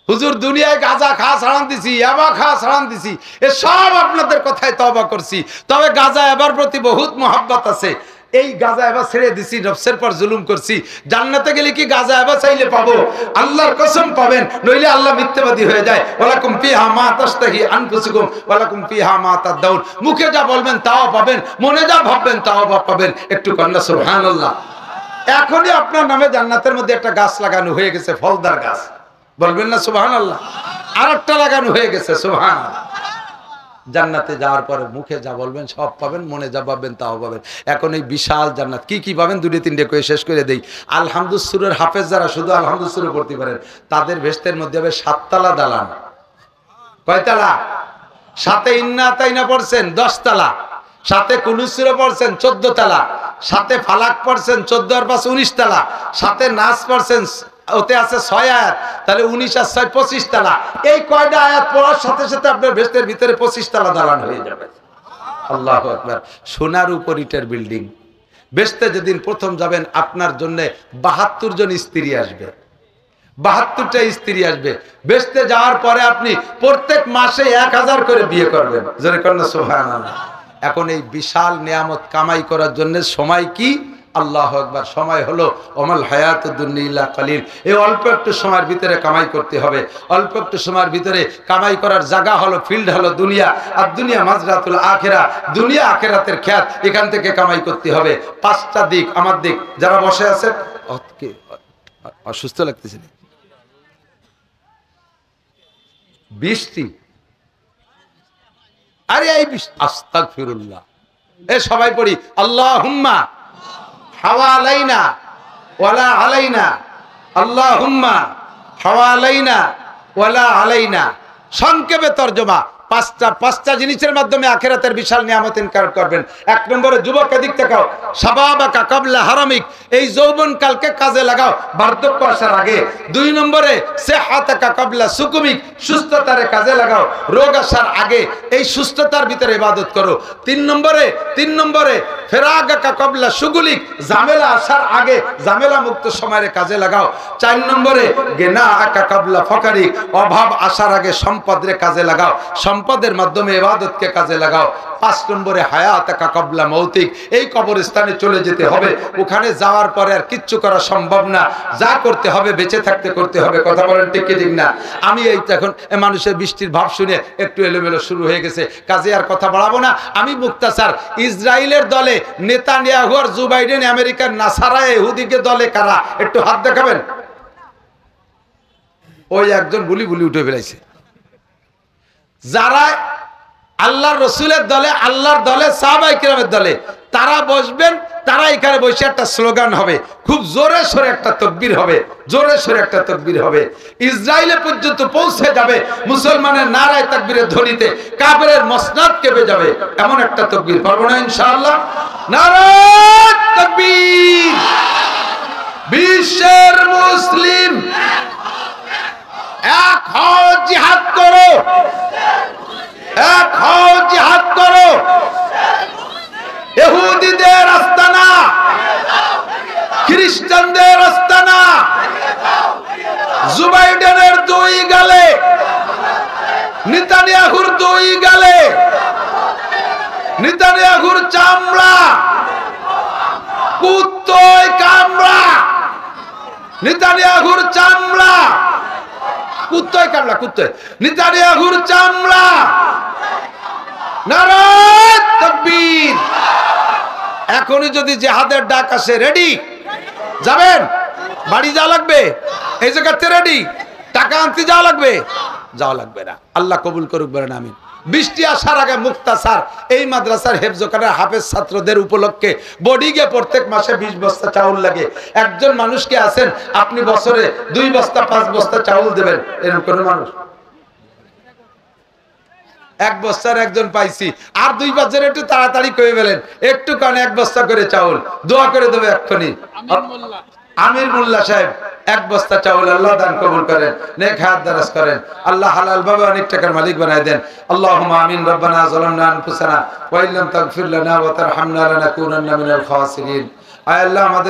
হুজুর দুনিয়ায় গাঁজা খাওয়া ছাড়ান দিছি, ইয়াবা খাওয়া ছাড়ান দিছি, এসব আপনাদের কথায় তওবা করছি, তবে গাঁজা এবার প্রতি বহুত মোহাব্বত আছে। এই গাঁজা এবার ছেড়ে দিছি, নফসের পর জুলুম করছি। জান্নাতে গেলে কি গাঁজা এবার চাইলে পাবো? আল্লাহর কসম পাবেন, নইলে আল্লাহ মিথ্যাবাদী হয়ে যায়। ওয়ালাকুম ফিহা মা তাশতাহি আনফুসুকুম ওয়ালাকুম ফিহা মা তাদাউন। মুখে যা বলবেন তাও পাবেন, মনে যা ভাববেন তাও পাবেন। একটু কন্যা সুবহানাল্লাহ। এখনই আপনার নামে জান্নাতের মধ্যে একটা গাছ লাগানো হয়ে গেছে, ফলদার গাছ, বলবেন না সুবহানাল্লাহ? আরেকটা লাগানো হয়ে গেছে, সুবহানাল্লাহ। জান্নাতে যাওয়ার পরে মুখে যা বলবেন সব পাবেন, মনে যা ভাববেন তাও পাবেন। এখন এই বিশাল জান্নাত কি কি পাবেন, দুটো তিনটে করে শেষ করে দেই। আলহামদুস সূরার হাফেজ যারা শুধু আলহামদুস সূরা পড়তে পারেন, তাদের ভেস্তের মধ্যে হবে 7 তালা দালান। কয় তালা? সাথে ইন্না তাইনা পড়ছেন 10 তালা। সাথে কুলুসিরও পড়ছেন 14 তালা, সাথে ফালাক পড়ছেন 14 আর 5 19 তালা, সাথে নাস পড়ছেন, ওতে আছে 6 আয়াত, তাহলে 19 আর 6 25 তালা। এই কয়টা আয়াত পড়ার সাথে সাথে আপনার বেহেশতের ভিতরে 25 তালা দালান হয়ে যাবে। আল্লাহু আকবার। সোনার উপর ইটের বিল্ডিং। বেহেশতে যেদিন প্রথম যাবেন আপনার জন্য 72 জন স্ত্রী আসবে, 72টা স্ত্রী আসবে। বেহেশতে যাওয়ার পরে আপনি প্রত্যেক মাসে 1000 করে বিয়ে করবেন। জোরে করেন সুবহানাল্লাহ। এখন এই বিশাল নিয়ামত কামাই করার জন্য সময় কি? আল্লাহু আকবার। সময় হলো ওমাল হায়াতুদ দুনিয়া ইল্লা কালিল। এই অল্প একটু সময়ের ভিতরে কামাই করতে হবে। অল্প একটু সময়ের ভিতরে কামাই করার জায়গা হলো, ফিল্ড হলো দুনিয়া। আর দুনিয়া মাজরাতুল আখিরা, দুনিয়া আখিরাতের খেত। এখান থেকে কামাই করতে হবে। 5টা দিক আমার দিক। যারা বসে আছেন অসুস্থ লাগতেছে, বৃষ্টি, আরে এই আস্তাগফিরুল্লাহ। এ সবাই পড়ি আল্লাহুম্মা হাওয়ালাইনা ওয়ালা আলাইনা, আল্লাহুম্মা হাওয়ালাইনা ওয়ালা আলাইনা। সংক্ষেপে তরজমা, 5টা জিনিসের মাধ্যমে আখিরাতের বিশাল নিয়ামত ইনকার করবেন। 1 নম্বরে যুবক দিক তাকাও, শাবাবাকা কাবলা হারামিক, এই যৌবন কালকে কাজে লাগাও বার্ধক্য আসার আগে। 2 নম্বরে সিহাতাকা কাবলা সুকুমিক, সুস্থতারে কাজে লাগাও রোগ আসার আগে, এই সুস্থতার ভিতরে ইবাদত করো। 3 নম্বরে ফেরাগাকা কাবলা সুগুলিক, ঝামেলা আসার আগে ঝামেলা মুক্ত সময়ের কাজে লাগাও। 4 নম্বরে গিনাআকা কাবলা ফাকারিক, অভাব আসার আগে সম্পদের কাজে লাগাও, সম্পদের মাধ্যমে ইবাদতকে কাজে লাগাও। 5 নম্বরে হায়াতাকা কাবলা মৌতিক, এই কবরস্থানে চলে যেতে হবে, ওখানে যাওয়ার পরে আর কিচ্ছু করা সম্ভব না, যা করতে হবে বেঁচে থাকতে করতে হবে। কথা বলেন ঠিক কি ঠিক না? আমি এই এখন মানুষের বৃষ্টির ভাব শুনে একটু এলোমেলো শুরু হয়ে গেছে, কাজে আর কথা বাড়াবো না। আমি মুক্তাসার, ইসরায়েলের দলে নেতানিয়াহু আর জো বাইডেন, আমেরিকার নাসারা ইহুদিকে দলে কারা? একটু হাত দেখাবেন। ওই একজন বুলি উঠে ফেলাইছে। যারা আল্লাহর রসুলের দলে, আল্লাহর দলে, সাহাবায়ে কিরামের দলে, তারা বসবেন, তারা এখানে বসে একটা স্লোগান হবে, খুব জোরে সোরে একটা তাকবীর হবে, জোরে সোরে একটা তাকবীর হবে। ইসরায়েলে পর্যন্ত পৌঁছে যাবে মুসলমানের নারায়ে তাকবীরের ধ্বনিতে, কাফেরের মসনদ কেঁপে যাবে, এমন একটা তাকবীর। পারবো না ইনশাআল্লাহ? নারায়ে তাকবীর। বিশ্বের মুসলিম এক হও, জিহাদ করো, এক হও, জিহাদ করো। ইহুদিদের আস্তানা, খ্রিস্টানদের আস্তানা, জো বাইডেনের 2 গালে, নেতানিয়াহুর 2 গালে, নেতানিয়াহুর চামড়া কুত্তয় কামড়া, নেতানিয়াহুর চামড়া কুত্তয় কামড়া, কুত্তয়, নেতানিয়াহুর চামড়া। নারায়ে তাকবীর। এখনই যদি জিহাদের ডাক আসে, রেডি? যাবেন? বাড়ি যাওয়া লাগবে? এই জায়গাতে রেডি? টাকা আনতে যাওয়া লাগবে? যাওয়া লাগবে না। আল্লাহ কবুল করুক, বলেন আমিন। বৃষ্টি আসার আগে মুক্তাসার এই মাদ্রাসার হেফজখানার হাফেজ ছাত্রদের উপলক্ষে বোর্ডিংয়ে প্রত্যেক মাসে 20 বস্তা চাউল লাগে। একজন মানুষকে আছেন আপনি বছরে 2 বস্তা 5 বস্তা চাউল দেবেন, এরকম কোন মানুষ? 1 বস্তার একজন পাইছি, আর 2-5 জন একটু তাড়াতাড়ি করে ফেলেন, একটু কারণ 1 বস্তা করে চাউল দোয়া করে দেবে এক্ষুনি। আমির মোল্লা সাহেব 1 বস্তা চাউল, আল্লাহ দান কবুল করেন, নেক হায়াত দারাজ করেন, আল্লাহ হালাল ভাবে অনেক টাকার মালিক বানায় দেন। আল্লাহুম্মা আমিন। রব্বানা যালামনা আনফুসানা ওয়া ইল্লাম তাগফির লানা ওয়া তারহামনা লানাকুনান্না মিনাল খাসিরিন। আয় আল্লাহ, আমাদের